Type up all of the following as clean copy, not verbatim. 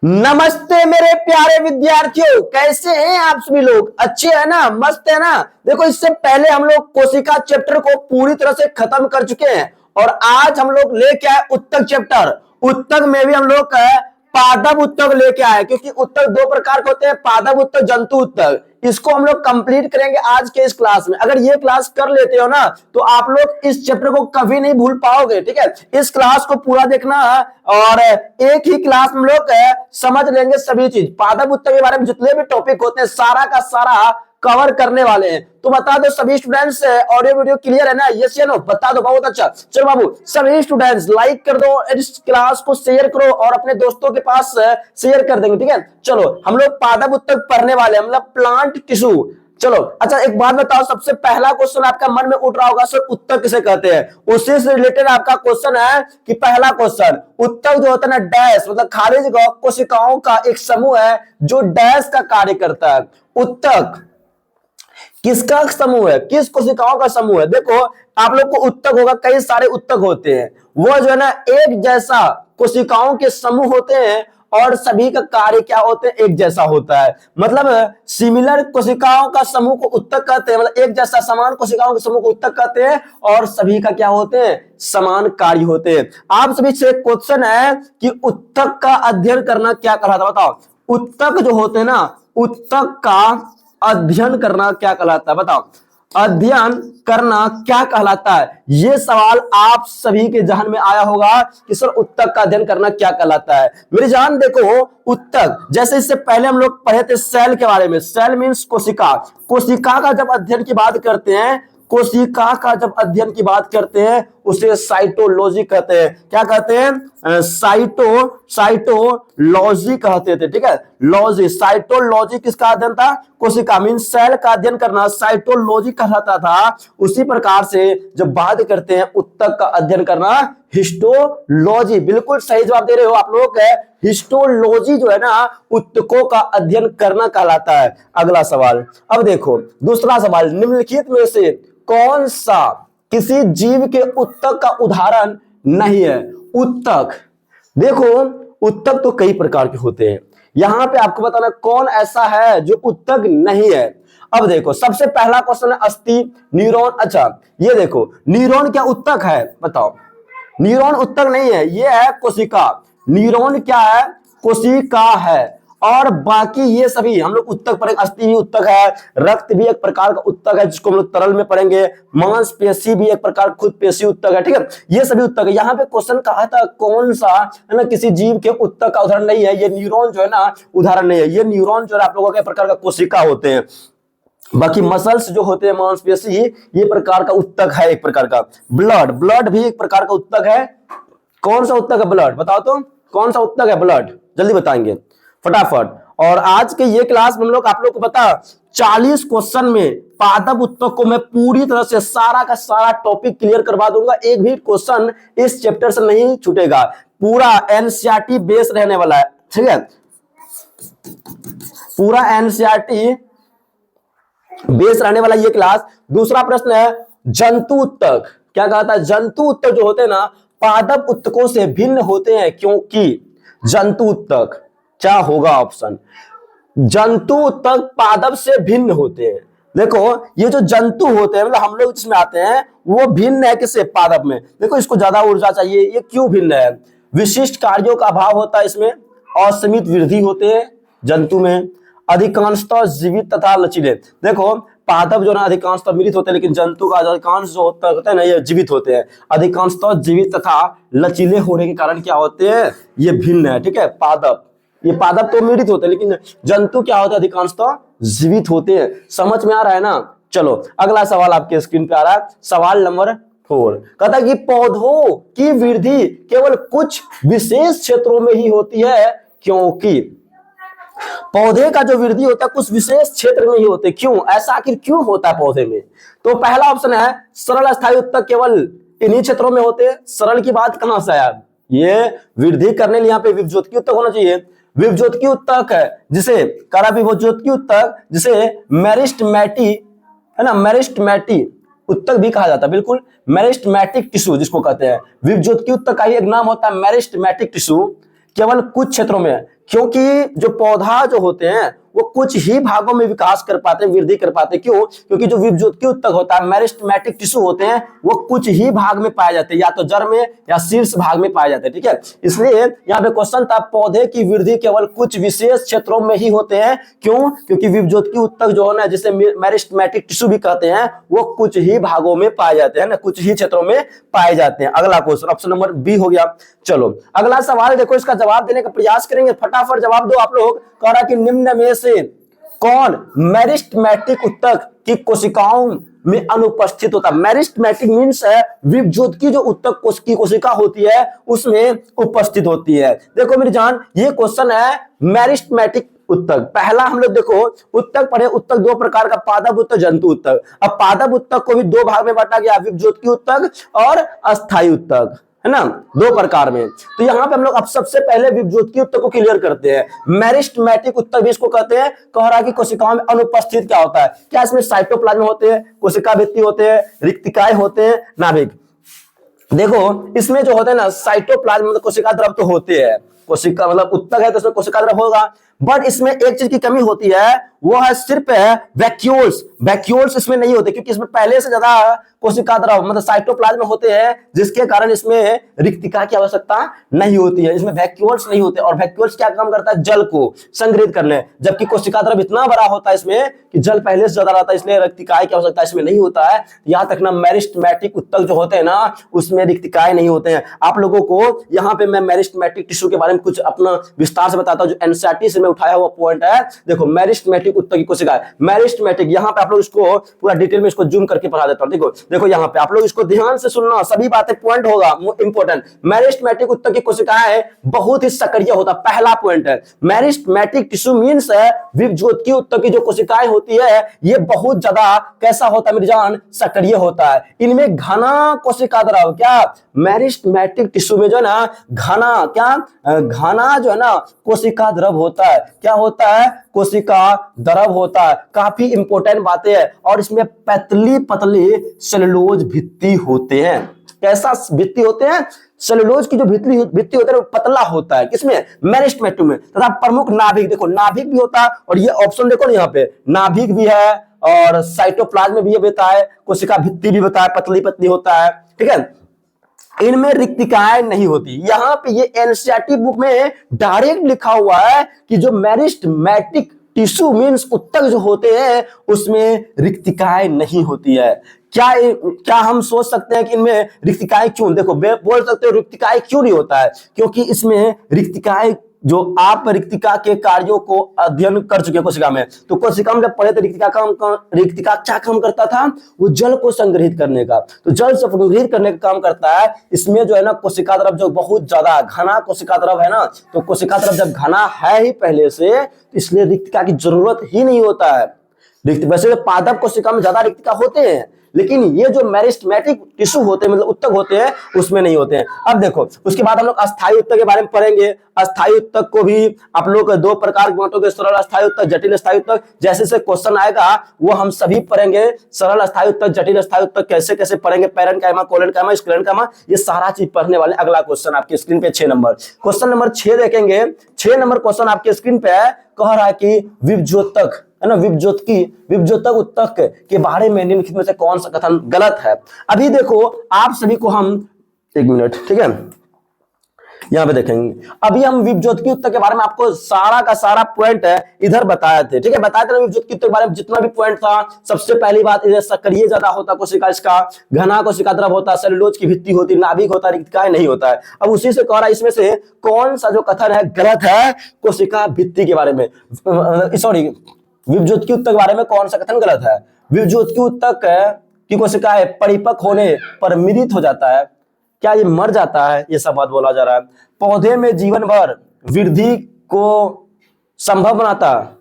नमस्ते मेरे प्यारे विद्यार्थियों, कैसे हैं आप सभी लोग? अच्छे हैं ना? मस्त है ना? देखो, इससे पहले हम लोग कोशिका चैप्टर को पूरी तरह से खत्म कर चुके हैं और आज हम लोग लेके आए उत्तक चैप्टर। उत्तक में भी हम लोग पादप उत्तक लेके आए, क्योंकि उत्तक दो प्रकार के होते हैं, पादप उत्तक, जंतु उत्तक। इसको हम लोग कंप्लीट करेंगे आज के इस क्लास में। अगर ये क्लास कर लेते हो ना तो आप लोग इस चैप्टर को कभी नहीं भूल पाओगे। ठीक है, इस क्लास को पूरा देखना और एक ही क्लास में लोग समझ लेंगे सभी चीज। पादप उत्तक के बारे में जितने भी टॉपिक होते हैं सारा का सारा कवर करने वाले हैं। तो बता दो सभी स्टूडेंट्स, ऑडियो वीडियो क्लियर है ना? यस या नो बता दो। बहुत अच्छा, चलो बाबू सभी स्टूडेंट्स लाइक कर दो, इस क्लास को शेयर करो और अपने दोस्तों के पास शेयर कर देंगे। ठीक है, चलो हम लोग पादप उत्तक पढ़ने वाले हैं, मतलब प्लांट टिश्यू। चलो अच्छा, एक बात बताओ, सबसे पहला क्वेश्चन आपका मन में उठ रहा होगा, सर उत्तक किसे कहते हैं? उसी से रिलेटेड आपका क्वेश्चन है कि पहला क्वेश्चन, उत्तक जो होता है ना, डैश मतलब खारिज कोशिकाओं का एक समूह है जो डैश का कार्य करता है। उत्तक किसका समूह है? किस कोशिकाओं का समूह है? देखो, आप लोग को उत्तक होगा, कई सारे उत्तक होते हैं, वो जो है ना एक जैसा कोशिकाओं के समूह होते हैं और सभी का कार्य क्या होते हैं? एक जैसा होता है। मतलब सिमिलर कोशिकाओं का समूह को उत्तक कहते हैं, मतलब एक जैसा समान कोशिकाओं के समूह को उत्तक कहते हैं और सभी का क्या होते हैं? समान कार्य होते हैं। आप सभी से क्वेश्चन है कि उत्तक का अध्ययन करना क्या कहलाता है? बताओ, उत्तक जो होते हैं ना, उत्तक का अध्ययन करना क्या कहलाता है? बताओ, अध्ययन करना क्या कहलाता है? यह सवाल आप सभी के जहन में आया होगा कि सर उत्तक का अध्ययन करना क्या कहलाता है। मेरी जान देखो, उत्तक जैसे इससे पहले हम लोग पढ़े थे सेल के बारे में। सेल मीन्स कोशिका। कोशिका का जब अध्ययन की बात करते हैं, कोशिका का जब अध्ययन की बात करते हैं उसे साइटोलॉजी कहते हैं। क्या कहते हैं? साइटोलॉजी कहते थे। ठीक है, लॉजी, साइटोलॉजी किसका अध्ययन था? कोशिका मीन्स सेल का अध्ययन करना साइटोलॉजी कहलाता था। उसी प्रकार से जब बात करते हैं उत्तक का अध्ययन करना, हिस्टोलॉजी। बिल्कुल सही जवाब दे रहे हो आप लोग। हिस्टोलॉजी जो है ना, उत्तकों का अध्ययन करना कहलाता है। अगला सवाल, अब देखो दूसरा सवाल, निम्नलिखित में से कौन सा किसी जीव के उत्तक का उदाहरण नहीं है? उत्तक, देखो उत्तक तो कई प्रकार के होते हैं, यहां पे आपको बताना कौन ऐसा है जो उत्तक नहीं है। अब देखो, सबसे पहला क्वेश्चन है अस्थि, न्यूरॉन। अच्छा, ये देखो, न्यूरॉन क्या उत्तक है? बताओ, न्यूरॉन उत्तक नहीं है, ये है कोशिका। न्यूरॉन क्या है? कोशिका है। और बाकी ये सभी हम लोग उत्तक पढ़ेंगे। अस्थि भी उत्तक है, रक्त भी एक प्रकार का उत्तक है जिसको हम लोग तरल में पढ़ेंगे, मांसपेशी भी एक प्रकार खुद पेशी उत्तक है। ठीक है, ये सभी उत्तक है। यहाँ पे क्वेश्चन कहा था कौन सा है ना किसी जीव के उत्तक का उदाहरण नहीं है? ये न्यूरॉन जो है ना उदाहरण नहीं है। ये न्यूरॉन जो है आप लोगों के प्रकार का कोशिका होते हैं। बाकी मसल्स जो होते हैं, मांसपेशी, ये प्रकार का उत्तक है एक प्रकार का। ब्लड, ब्लड भी एक प्रकार का उत्तक है। कौन सा उत्तक है ब्लड? बताओ तो, कौन सा उत्तक है ब्लड? जल्दी बताएंगे फटाफट। और आज के ये क्लास में हम लोग आप लोग को पता 40 क्वेश्चन में पादप उत्तक को मैं पूरी तरह से सारा का सारा टॉपिक क्लियर करवा दूंगा। एक भी क्वेश्चन इस चैप्टर से नहीं छूटेगा, पूरा एनसीईआरटी बेस रहने वाला है। ठीक है, पूरा एनसीईआरटी बेस रहने वाला ये क्लास। दूसरा प्रश्न है जंतु उत्तक। क्या कहा था? जंतु उत्तक जो होते हैं ना पादप उत्तकों से भिन्न होते हैं, क्योंकि जंतु उत्तक क्या होगा ऑप्शन? जंतु उत्तक पादप से भिन्न होते हैं। देखो, ये जो जंतु होते हैं मतलब हम लोग जिसमें आते हैं वो भिन्न है किससे? पादप में। देखो, इसको ज्यादा ऊर्जा चाहिए, ये क्यों भिन्न है? विशिष्ट कार्यों का अभाव होता है इसमें, असीमित वृद्धि होते हैं जंतु में, अधिकांशतः जीवित तथा लचीले। देखो, पादप जो ना अधिकांशतः मृत होते हैं, लेकिन जंतु का अधिकांश जो होता है ना ये जीवित होते हैं। अधिकांशतः जीवित तथा लचीले होने के कारण क्या होते हैं? ये भिन्न है। ठीक है, पादप, ये पादप तो मृत होते हैं लेकिन जंतु क्या होते हैं? अधिकांशतः जीवित होते हैं। समझ में आ रहा है ना? चलो अगला सवाल आपके स्क्रीन पे आ रहा है, सवाल नंबर 4। कहता है कि पौधों की वृद्धि केवल कुछ विशेष क्षेत्रों में ही होती है, क्योंकि पौधे का जो वृद्धि होता है कुछ विशेष क्षेत्र में ही होते। क्यों? ऐसा आखिर क्यों होता है पौधे में? तो पहला ऑप्शन है सरल अस्थायी उत्तक केवल इन्हीं क्षेत्रों में होते हैं। सरल की बात कहां से आया? ये वृद्धि करने लिए यहाँ पे विभज्योतकी उत्तक होना चाहिए। विभज्योतकी उत्तक है जिसे विभज्योतकी उत्तक, जिसे मेरिस्टेमेटी है ना, मेरिस्टेमेटी उत्तक भी कहा जाता है। बिल्कुल, मेरिस्टेमेटिक टिश्यू जिसको कहते हैं, विभज्योतकी उत्तक का ही एक नाम होता है मेरिस्टेमेटिक टिश्यू। केवल कुछ क्षेत्रों में, क्योंकि जो पौधा जो होते हैं वो कुछ ही भागों में विकास कर पाते हैं, वृद्धि कर पाते हैं। क्यों? क्योंकि जो विभज्योति उत्तक होता है, मेरिस्टेमेटिक टिश्यू होते हैं, वो कुछ ही भाग में पाए जाते हैं, या तो जड़ में या शीर्ष भाग में पाए जाते हैं। ठीक है, इसलिए यहाँ पे क्वेश्चन था पौधे की वृद्धि केवल कुछ विशेष क्षेत्रों में ही होते हैं। क्यों? क्योंकि विभज्योति उत्तक जो है ना, जिसे मेरिस्टेमेटिक टिश्यू भी कहते हैं, वो कुछ ही भागों में पाए जाते हैं ना, कुछ ही क्षेत्रों में पाए जाते हैं। अगला क्वेश्चन ऑप्शन नंबर बी हो गया। चलो अगला सवाल देखो, इसका जवाब देने का प्रयास करेंगे, फटाफट जवाब दो आप लोग। कह रहा कि निम्न में से कौन मेरिस्टेमेटिक उत्तक की कोशिकाओं में अनुपस्थित होता है? मेरिस्टेमेटिक मींस है विभज्योति की जो उत्तक की कोशिका होती है उसमें उपस्थित होती है। देखो मेरी जान, ये क्वेश्चन है मेरिस्टेमेटिक उत्तक। पहला हम लोग देखो उत्तक पढ़े, उत्तक दो प्रकार का, पादप उत्तक, जंतु उत्तक। अब पादप उत्तक को भी दो भाग में बांटा गया, विभज्योति उत्तक और अस्थायी उत्तक, है ना, दो प्रकार में। तो यहाँ पे हम लोग अब सबसे पहले विभज्योति उत्तक को क्लियर करते हैं। मेरिस्टेमेटिक उत्तक भी इसको कहते हैं। कह रहा है कि कोशिकाओं में अनुपस्थित क्या होता है? क्या इसमें साइटोप्लाज्म होते हैं, कोशिका भित्ति होते हैं, रिक्तिकाएं होते हैं, नाभिक? देखो इसमें जो होते हैं ना, साइटोप्लाज्म मतलब कोशिका द्रव तो होते हैं, कोशिका मतलब उत्तक है तो उसमें कोशिका द्रव होगा, बट इसमें एक चीज की कमी होती है, वो है सिर्फ वैक्यूल्स। वैक्यूल्स इसमें नहीं होते, क्योंकि इसमें पहले से ज्यादा कोशिका द्रव मतलब साइटोप्लाज्म होते हैं, जिसके कारण इसमें रिक्तिका की आवश्यकता नहीं होती है। इसमें वैक्यूल्स नहीं होते, और वैक्यूल्स क्या काम करता है? जल को संग्रहित करने, जबकि कोशिका द्रव इतना बड़ा होता है इसमें कि जल पहले से ज्यादा रहता है, इसलिए रिक्तिकाएं की आवश्यकता इसमें नहीं होता है। यहाँ तक ना मेरिस्टेमेटिक उत्तक जो होते हैं ना, उसमें रिक्तिकाएं नहीं होते हैं। आप लोगों को यहाँ पे मैं मेरिस्टेमेटिक टिश्यू के बारे में कुछ अपना विस्तार से बताता हूँ, जो एनसीईआरटी से मैं उठाया हुआ पॉइंट है। देखो मेरिस्टेमेटिक उत्तक की कोशिका, मेरिस्टेमेटिक, यहाँ पे आप लोग इसको पूरा डिटेल में इसको जूम करके पढ़ा देता हूँ। देखो यहाँ पे आप लोग इसको ध्यान से सुनना, सभी बातें पॉइंट होगा इंपॉर्टेंट। मेरिस्टेमेटिक उत्तक की कोशिकाएं बहुत ही सक्रिय होता है, पहला पॉइंट है। मेरिस्टेमेटिक टिश्यू मींस है विभज्योति उत्तक की जो कोशिकाएं होती है, ये बहुत ज्यादा कैसा होता है मेरी जान? सक्रिय होता है। इनमें घना कोशिका द्रव, क्या मेरिस्टेमेटिक टिश्यू में जो है ना घना, क्या घना जो है ना कोशिका द्रव होता है। क्या होता है? कोशिका द्रव होता है। काफी इंपॉर्टेंट बातें हैं। और इसमें पतली पतली सेलुलोज भित्ति होते हैं। कैसा भित्ति होते हैं? सेलुलोज की जो भित्ति होता है वो पतला होता है। किसमें? मेरिस्टेमेटिक में। तथा प्रमुख नाभिक, देखो नाभिक भी होता है, और ये ऑप्शन देखो ना, यहाँ पे नाभिक भी है और साइटोप्लाज्म भी होता है, कोशिका भित्ति भी होता है, पतली पतली होता है। ठीक है, इनमें रिक्तिकाएं नहीं होती। यहाँ पे ये एनसीईआरटी बुक में डायरेक्ट लिखा हुआ है कि जो मेरिस्टेमेटिक टिश्यू मींस उत्तक जो होते हैं उसमें रिक्तिकाएं नहीं होती है। क्या हम सोच सकते हैं कि इनमें रिक्तिकाएं क्यों? देखो बोल सकते हो रिक्तिकाएं क्यों नहीं होता है, क्योंकि इसमें रिक्तिकाएं जो आप रिक्तिका के कार्यों को अध्ययन कर चुके हैं कोशिका में, तो कोशिका में जब पढ़े तो रिक्तिका क्या काम करता था? वो जल को संग्रहित करने का, तो जल संग्रहित करने का काम करता है। इसमें जो है ना कोशिका द्रव जो बहुत ज्यादा घना कोशिका द्रव है ना, तो कोशिका द्रव जब घना है ही पहले से, तो इसलिए रिक्तिका की जरूरत ही नहीं होता है। वैसे तो पादप कोशिका में ज्यादा रिक्तिका होते हैं, लेकिन ये जो मेरिस्टेमेटिक टिश्यू होते हैं मतलब उत्तक होते हैं उसमें नहीं होते हैं। अब देखो उसके बाद हम लोग अस्थायी उत्तक के बारे में पढ़ेंगे। अस्थायी उत्तक को भी आप लोग दो प्रकार के बांटोगे, सरल अस्थायी उत्तक, जटिल अस्थायी उत्तक। जैसे जैसे क्वेश्चन आएगा वो हम सभी पढ़ेंगे। सरल अस्थायी उत्तक, जटिल अस्थायी उत्तक कैसे कैसे पढ़ेंगे, पैरेन्काइमा, कोलेनकाइमा, स्क्लेरेन्काइमा, ये सारा चीज पढ़ने वाले। अगला क्वेश्चन आपकी स्क्रीन पे 6 नंबर, क्वेश्चन नंबर 6 देखेंगे। 6 नंबर क्वेश्चन आपके स्क्रीन पे है, कह रहा है कि विभज्योतक है ना, विभज्योतक उत्तक के बारे में निम्नलिखित में से कौन सा कथन गलत है? अभी देखो आप सभी को हम 1 मिनट, ठीक है, यहां पे देखेंगे। अभी हम विभज्योतक उत्तक के बारे में आपको सारा का सारा पॉइंट है इधर बताए थे, ठीक है, बताए थे विभज्योतक उत्तक के बारे में जितना भी पॉइंट था। सबसे पहली बात, इधर सक्रिय ज्यादा होता कोशिका, इसका घना कोशिका द्रव होता, सेलुलोज की भित्ति होती, नाभिक होता, रिक्तिकाएं नहीं होता है। अब उसी से कह रहा है इसमें से कौन सा जो कथन है गलत है कोशिका भित्ति के बारे में, सॉरी विभज्योतक उत्तक के बारे में कौन सा कथन गलत है? विभज्योतक उत्तक की कोशिका है परिपक्व होने पर मृत हो जाता है, क्या ये मर जाता है? ये सब बात बोला जा रहा है। पौधे में जीवन भर वृद्धि को संभव बनाता,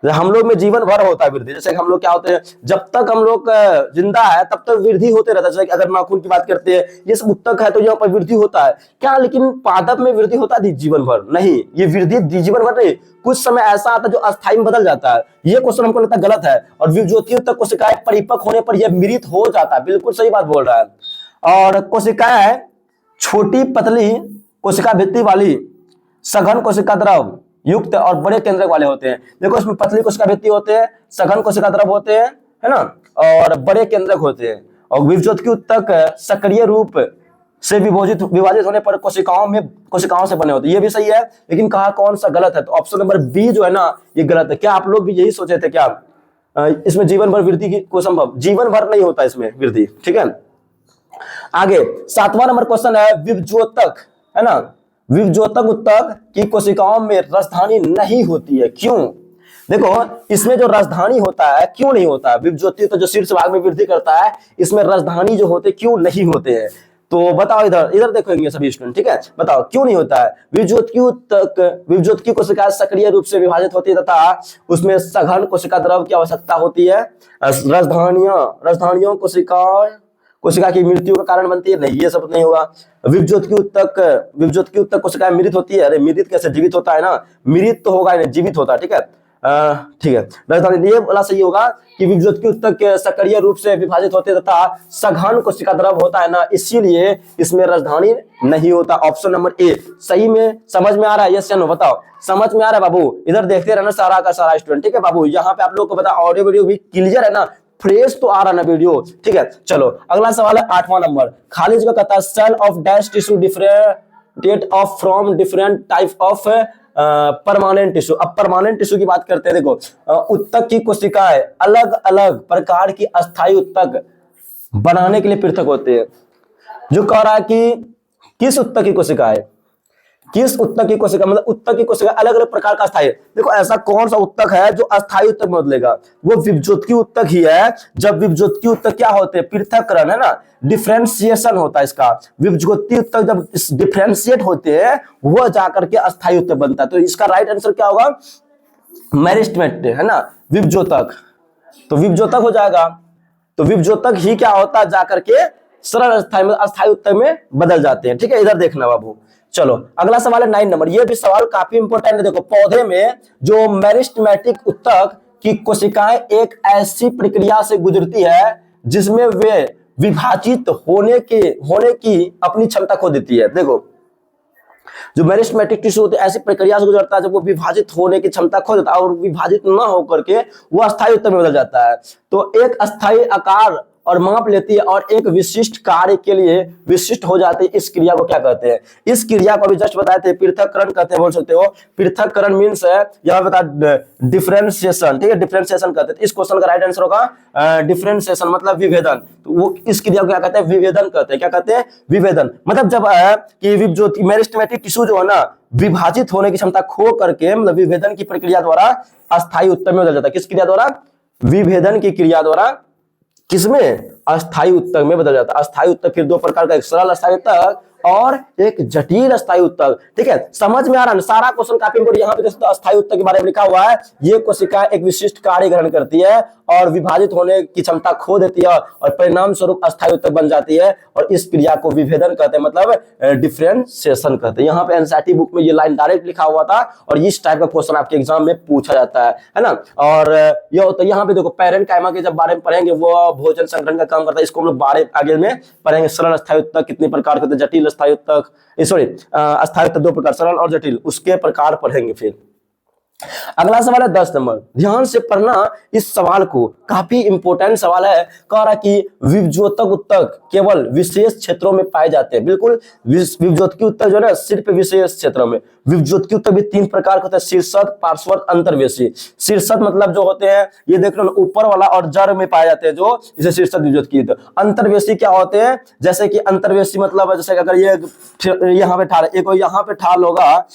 हम लोग में जीवन भर होता है वृद्धि। जैसे हम लोग क्या होते हैं, जब तक हम लोग जिंदा है तब तक वृद्धि होते रहता है। जैसे अगर नाखून की बात करते हैं, ये सब उत्तक है तो यहाँ पर वृद्धि होता है क्या? लेकिन पादप में वृद्धि होता है जीवन भर? नहीं, ये वृद्धि जीवन भर नहीं, कुछ समय ऐसा आता है जो अस्थायी में बदल जाता है। ये क्वेश्चन हमको लगता है गलत है। और विभज्योतक उत्तक कोशिकाएं परिपक्व होने पर यह मृत हो जाता है, बिल्कुल सही बात बोल रहा है। और कोशिकाएं छोटी पतली कोशिका भित्ति वाली सघन कोशिका द्रव युक्त और बड़े केंद्रक वाले होते हैं। देखो इसमें पतली कोशिका भित्ति होते हैं, सघन कोशिका द्रव होते हैं, है ना, और बड़े केंद्रक होते हैं। और विभज्योत ऊतक सक्रिय रूप से विभाजित होने पर कोशिकाओं से बने होते हैं। ये भी सही है, लेकिन कहा कौन सा गलत है? तो ऑप्शन नंबर बी जो है ना ये गलत है। क्या आप लोग भी यही सोचे थे क्या इसमें जीवन भर वृद्धि की को संभव? जीवन भर नहीं होता इसमें वृद्धि, ठीक है। आगे 7वां नंबर क्वेश्चन है विभज्योतक, है ना, विभज्योतक ऊतक की कोशिकाओं में राजधानी नहीं होती है, क्यों? देखो इसमें जो राजधानी होता है क्यों नहीं होता? विभज्योति तो जो शीर्ष भाग में वृद्धि करता है, इसमें राजधानी जो होते क्यों नहीं होते हैं? तो बताओ, इधर देखेंगे सभी स्टूडेंट, ठीक है, बताओ क्यों नहीं होता है? विभज्योत की कोशिका सक्रिय रूप से विभाजित होती है तथा उसमें सघन कोशिका द्रव की आवश्यकता होती है। राजधानियों कोशिका की मृत्यु का कारण बनती है, नहीं ये सब नहीं होगा। विभज्योत की ऊतक कोशिका मृत होती है, अरे मृत कैसे? जीवित होता है ना, मृत तो होगा नहीं, जीवित होता है, ठीक है। ठीक है, राजधानी ये वाला सही होगा कि विभज्योत की ऊतक सक्रिय रूप से विभाजित होते तथा सघन कोशिका द्रव होता है ना, इसीलिए इसमें राजधानी नहीं होता। ऑप्शन नंबर ए सही में समझ में आ रहा है? यस या नो बताओ, समझ में आ रहा है बाबू? इधर देखते रहना सारा का सारा स्टूडेंट, ठीक है बाबू। यहाँ पे आप लोग को पता ऑडियो वीडियो भी क्लियर है ना, फ्रेश तो आ रहा ना वीडियो, ठीक है। चलो अगला सवाल है 8वां नंबर, खाली जगह कहता है cell of dash tissue different of from different type of permanent tissue. अब परमानेंट टिश्यू की बात करते हैं। देखो ऊतक की कोशिकाएं अलग अलग प्रकार की अस्थायी ऊतक बनाने के लिए पृथक होते हैं। जो कह रहा है कि किस ऊतक की कोशिकाएं, किस ऊतक की कोशिका, मतलब ऊतक की कोशिका अलग अलग प्रकार का अस्थायी। देखो ऐसा कौन सा ऊतक है जो अस्थायी ऊतक में बदलेगा? वो विभज्योत ऊतक ही है। जब विभज्योत ऊतक क्या होते हैं? पृथक्करण, है ना, डिफरेंशिएशन होता है इसका। विभज्योत ऊतक जब डिफरेंशिएट होते हैं वह जाकर के अस्थायी ऊतक बनता है। तो इसका राइट आंसर क्या होगा? मेरिस्टेमेट, है ना, विभज्योतक। तो विभज्योतक हो जाएगा। तो विभज्योतक ही क्या होता है? जाकर के सरल अस्थायी ऊतक में बदल जाते हैं, ठीक है। इधर देखना बाबू। चलो अगला सवाल है 9 नंबर, ये भी सवाल काफी इंपॉर्टेंट है। देखो पौधे में जो मेरिस्टेमेटिक ऊतक की कोशिकाएं एक ऐसी प्रक्रिया से गुजरती है जिसमें वे विभाजित होने की अपनी क्षमता खो देती है। देखो जो मेरिस्टेमेटिक टिश्यू होते हैं ऐसी प्रक्रिया से गुजरता है जब वो विभाजित होने की क्षमता खो देता है और विभाजित न होकर के वो अस्थायी ऊतक में बदल जाता है। तो एक अस्थायी आकार और माप लेती है और एक विशिष्ट कार्य के लिए विशिष्ट हो जाती है। इस क्रिया को क्या कहते हैं? इस क्रिया को अभी जस्ट बताए थे, पृथक्करण कहते हैं, बोल सकते हो। पृथक्करण मीन्स है यहाँ बता डिफरेंशिएशन, ठीक है, डिफरेंशिएशन कहते हैं। इस क्वेश्चन का राइट आंसर होगा डिफरेंशिएशन, मतलब विभेदन। तो वो इस क्रिया को क्या कहते हैं? विभेदन कहते हैं। क्या कहते हैं? विभेदन। मतलब जब कि जो मेरिस्टेमेटिक टिश्यू जो है ना विभाजित होने की क्षमता खो करके, मतलब विभेदन की प्रक्रिया द्वारा अस्थायी ऊतक में बदल जाता है। किस क्रिया द्वारा? विभेदन की क्रिया द्वारा किसमें? अस्थायी ऊतक में बदल जाता है। अस्थायी ऊतक फिर दो प्रकार का, एक सरल अस्थायी ऊतक और एक जटिल अस्थायी ऊतक, ठीक है। समझ में आ रहा है? सारा क्वेश्चन काफी इंपॉर्टेंट। यहाँ पे अस्थायी ऊतक के बारे में लिखा हुआ है, ये कोशिका एक विशिष्ट कार्य ग्रहण करती है और विभाजित होने की क्षमता खो देती है और परिणाम स्वरूप अस्थायी ऊतक बन जाती है और इस क्रिया को विभेदन कहते हैं, मतलब डिफरेंशिएशन कहते हैं। यहाँ पे एनसीईआरटी बुक में ये लाइन डायरेक्ट लिखा हुआ था और इस टाइप का क्वेश्चन आपके एग्जाम में पूछा जाता है ना। और ये होता है यहाँ पे देखो पैरेन्काइमा के जब बारे में पढ़ेंगे, वो भोजन संग्रहण का काम करता है। इसको हम लोग बारे आगे में पढ़ेंगे। सरल अस्थायी ऊतक कितने प्रकार के होते हैं, जटिल अस्थायी ऊतक, सॉरी अस्थायी ऊतक दो प्रकार, सरल और जटिल, उसके प्रकार पढ़ेंगे फिर। अगला सवाल है 10 नंबर, ध्यान से पढ़ना इस सवाल को, काफी इंपॉर्टेंट सवाल है। कह रहा कि विभज्योतक ऊतक केवल विशेष क्षेत्रों में पाए जाते हैं। बिल्कुल, विभज्योतकी ऊतक जो है ना सिर्फ विशेष क्षेत्रों में। विभज्योतकी ऊतक भी 3 प्रकार के होते हैं, शीर्षक, पार्श्ववर्त, अंतर्वेशी। शीर्षक मतलब जो होते हैं ये देख लो ऊपर वाला और जड़ में पाए जाते हैं, जो इसे शीर्षक विभज्योतकी ऊतक। अंतर्वेशी क्या होते हैं? जैसे कि अंतर्वेशी मतलब जैसे अगर ये यहाँ पे ठाल, एक यहाँ पे ठाल होगा,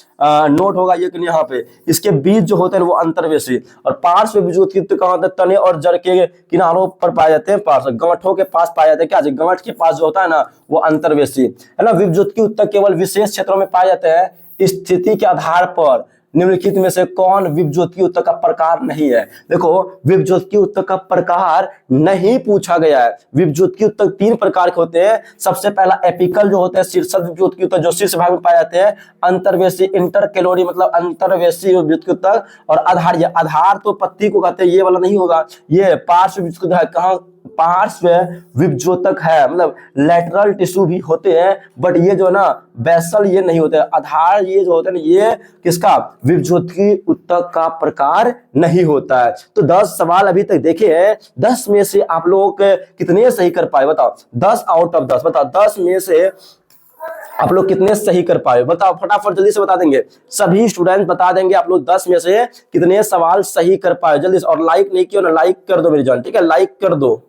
नोट होगा ये यहाँ पे, इसके बीच जो होते हैं वो अंतर्वेशी। और पार्श्व विभज्योतकी ऊतक कहाँ होते हैं? तने और जड़ के किनारों पर पाए जाते हैं, पार्श्व गांठों के पास पाए जाते हैं। क्या गांठ के पास जो होता है ना वो अंतर्वेशी है ना। विभज्योतकी ऊतक केवल विशेष क्षेत्रों में पाए जाते हैं। स्थिति के आधार पर निम्नलिखित में से कौन विभज्योतकी ऊतक का प्रकार नहीं है? देखो विभज्योतकी ऊतक का प्रकार नहीं पूछा गया है। विभज्योतकी ऊतक 3 प्रकार के होते हैं। सबसे पहला एपिकल जो होते हैं शीर्षक विभज्योतकी ऊतक, जो शीर्ष भाग में पाए जाते हैं। अंतर्वेशी इंटरकेलोरी मतलब अंतर्वेशी विभज्योतकी ऊतक। और आधार, ये आधार तो पत्ती को कहते हैं, ये वाला नहीं होगा, ये पार्श्व विभज्योतकी ऊतक। कहाँ पार्श्व विभजोतक है, मतलब लेटरल टिश्यू भी होते हैं, बट ये जो ना बेसल ये नहीं होते, आधार ये जो होते हैं ये किसका, विभजोतकी उत्तक का प्रकार नहीं होता है। तो 10 सवाल अभी तक देखे हैं, 10 में से आप लोग कितने सही कर पाए बताओ, 10 आउट ऑफ 10 बताओ, 10 में से आप लोग कितने सही कर पाए बताओ, फटाफट जल्दी से बता देंगे, सभी स्टूडेंट बता देंगे आप लोग 10 में से कितने सवाल सही कर पाए जल्दी से। और लाइक नहीं किया ना, लाइक कर दो मेरी जान, ठीक है, लाइक कर दो।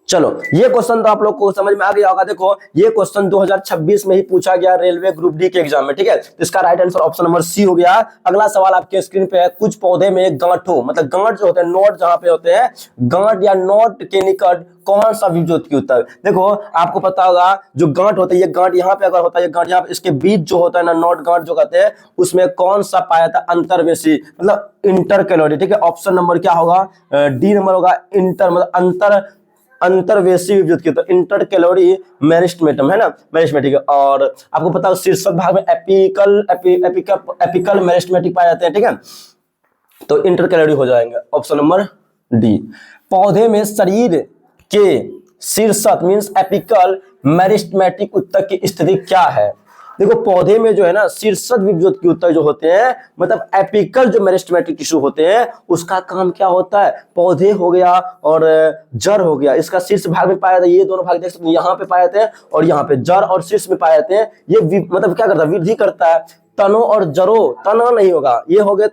चलो ये क्वेश्चन तो आप लोग को समझ में आ गया होगा। देखो ये क्वेश्चन 2026 में ही पूछा गया रेलवे ग्रुप डी के एग्जाम में, ठीक है, तो इसका right answer option number C हो गया। अगला सवाल आपके स्क्रीन पे है, कुछ पौधे में गांठों, मतलब गांठ जो होते हैं, नोट जहां पे होते हैं, गांठ या नोट के निकट कौन सा विभजोत की उत्तक। देखो आपको पता होगा जो गांठ होता है, ये गांठ यहाँ पे अगर होता है, ये गांठ यहाँ पे, इसके बीच जो होता है ना नोट गांठ जो कहते हैं, उसमें कौन सा पाया था, अंतर्वेशी मतलब इंटर कैलोरी, ठीक है, ऑप्शन नंबर क्या होगा, डी नंबर होगा, इंटर मतलब अंतर्वेशी विभजोत की, तो इंटर कैलोरी मेरिस्टेमेटम है ना, मेरिस्टेमेटिक। और आपको पता है शीर्षक भाग में एपिकल मेरिस्टेमेटिक पाए जाते हैं, ठीक है, तो इंटर कैलोरी हो जाएंगे ऑप्शन नंबर डी। पौधे में शरीर के शीर्षक मींस एपिकल मेरिस्टेमेटिक उत्तक की स्थिति क्या है। देखो पौधे में जो है ना शीर्षक विभजोत की उत्तक जो होते हैं, मतलब एपिकल जो मेरिस्टेमेटिक टिश्यू होते हैं, उसका काम क्या होता है, पौधे हो गया और जड़ हो गया, इसका शीर्ष भाग में पाया जाता है, ये दोनों भाग देख सकते हैं, यहाँ पे पाए जाते हैं और यहाँ पे जड़ और शीर्ष में पाए जाते हैं। ये मतलब क्या करता है, वृद्धि करता है तनों और जड़ों, तना नहीं होगा, ये हो गए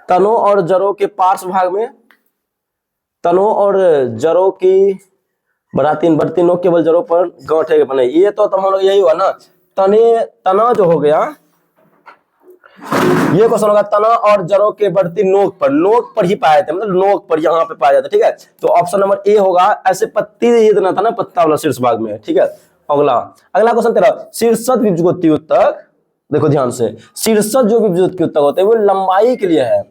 तनों और जड़ों के पार्श्व भाग में, तनों और जड़ों की बढ़ती नोक केवल जड़ों पर गांठे बने, ये तो हम लोग यही हुआ ना, तना जो हो गया, ये क्वेश्चन होगा तना और जड़ों के बढ़ती नोक पर ही पाए जाते, मतलब नोक पर यहाँ पे पाया जाता है, ठीक है, तो ऑप्शन नंबर ए होगा। ऐसे पत्ती इतना था ना, पत्ता वाला शीर्ष भाग में, ठीक है। अगला क्वेश्चन तेरा, शीर्षक विभजोत उत्तक, देखो ध्यान से, शीर्षक जो विभजोत उत्तक होते हैं वो लंबाई के लिए है,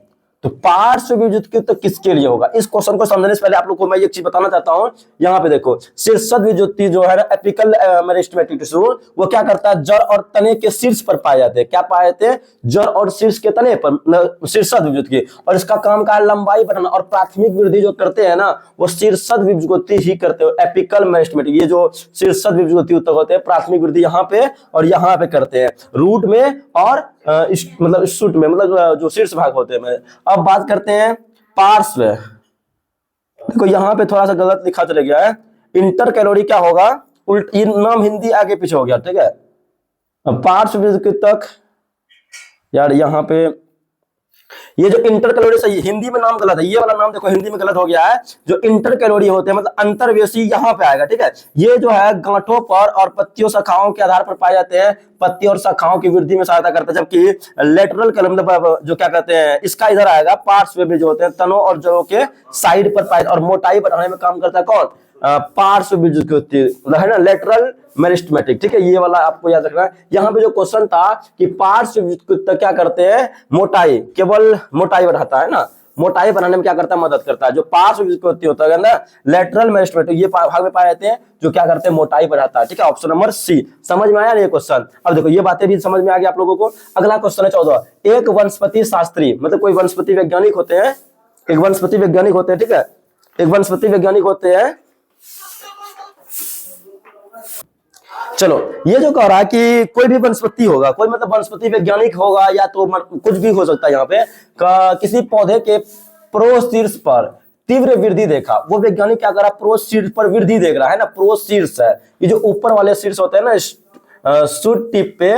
तो पार्श्व विभजोत की उत्तक किसके लिए होगा। इस क्वेश्चन को समझने से पहले आप लोग को मैं एक चीज बताना चाहता हूं, यहाँ पे देखो शीर्षक विभजोत जो है एपिकल मेरिस्टेमेटिक टिश्यू, वो क्या करता है, जड़ और तने के शीर्ष पर पाए जाते हैं, क्या पाए जाते हैं, जड़ और शीर्ष के तने पर शीर्षक विभजोत की, और इसका काम का लंबाई बढ़ाना और प्राथमिक वृद्धि जो करते हैं ना, वो शीर्षक विभजोत ही करते हैं, एपिकल मेरिस्टेमेटिक, ये जो शीर्षक विभजोत उत्तक होते हैं प्राथमिक वृद्धि यहाँ पे और यहाँ पे करते हैं, रूट में और मतलब शूट में, मतलब जो शीर्ष भाग होते हैं। अब बात करते हैं पार्श्व, देखो यहाँ पे थोड़ा सा गलत लिखा चला गया है, इंटर कैलोरी क्या होगा, उल्ट ये नाम हिंदी आगे पीछे हो गया, ठीक है। पार्श्व विभजोत तक यार यहाँ पे ये जो इंटर कैलोरी सही हिंदी में नाम गलत है, ये वाला नाम देखो हिंदी में गलत हो गया है, जो इंटर कैलोरी होते हैं मतलब अंतर्वेशी यहाँ पे आएगा, ठीक है। ये जो है गांठों पर और पत्तियों शाखाओं के आधार पर पाए जाते हैं, पत्ती और शाखाओं की वृद्धि में सहायता करते हैं, जबकि लेटरल कैलोरी मतलब जो क्या कहते हैं, इसका इधर आएगा पार्श्व जो होते हैं तनों और जड़ों के साइड पर पाए, और मोटाई बढ़ाने में काम करता है कौन, पार्श्व विभजोत है ना, लेटरल मेरिस्टेमेटिक, ठीक है, ये वाला आपको याद रखना है। यहाँ पे जो क्वेश्चन था कि पार्श्व विभजोत क्या करते हैं, मोटाई, केवल मोटाई बढ़ाता है ना, मोटाई बनाने में क्या करता है, मदद करता है। जो पार्श्व विभजोत होता है ना, लेटरल मेरिस्टेमेटिक, ये भाग में पाए जाते हैं, जो क्या करते हैं, मोटाई बढ़ाता है, ठीक है, ऑप्शन नंबर सी। समझ में आया ना ये क्वेश्चन। अब देखो ये बातें भी समझ में आ गई आप लोगों को। अगला क्वेश्चन है 14, एक वनस्पति शास्त्री मतलब कोई वनस्पति वैज्ञानिक होते हैं, एक वनस्पति वैज्ञानिक होते हैं, ठीक है, एक वनस्पति वैज्ञानिक होते हैं। चलो ये जो कह रहा है कि कोई भी वनस्पति होगा, कोई मतलब वनस्पति वैज्ञानिक होगा या तो कुछ भी हो सकता है, यहाँ पे किसी पौधे के प्रोशीर्ष पर तीव्र वृद्धि देखा, वो वैज्ञानिक क्या कर रहा है, प्रोशीर्ष पर वृद्धि देख रहा है ना, प्रोशीर्ष है ये जो ऊपर वाले शीर्ष होते हैं ना शूट टिप पे,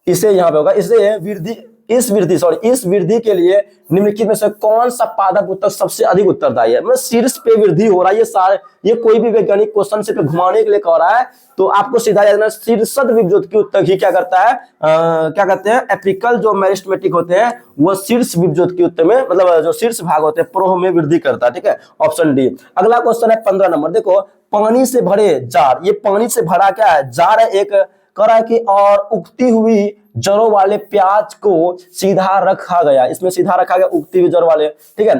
इसे यहाँ पे होगा, इसे वृद्धि इस वृद्धि के लिए निम्नलिखित में से कौन सा पादप उत्तक सबसे अधिक उत्तरदायी है। मतलब शीर्ष पे वृद्धि हो रहा है, ये कोई भी वैज्ञानिक क्वेश्चन से घुमाने के लिए कह रहा है, तो आपको सीधा याद रखना शीर्षक विभजोत की उत्तक ही क्या करता है, क्या कहते हैं, एपिकल जो मेरिस्टेमेटिक होते हैं वो शीर्ष विभजोत की उत्तक में मतलब जो शीर्ष भाग होते हैं प्रोह में वृद्धि करता है, ठीक है, ऑप्शन डी। अगला क्वेश्चन है 15 नंबर, देखो पानी से भरे जार, ये पानी से भरा क्या है, जार है, एक कह रहा है कि और उगती हुई जड़ों वाले प्याज को सीधा रखा गया, इसमें सीधा रखा गया उगती हुई जड़ वाले, ठीक है।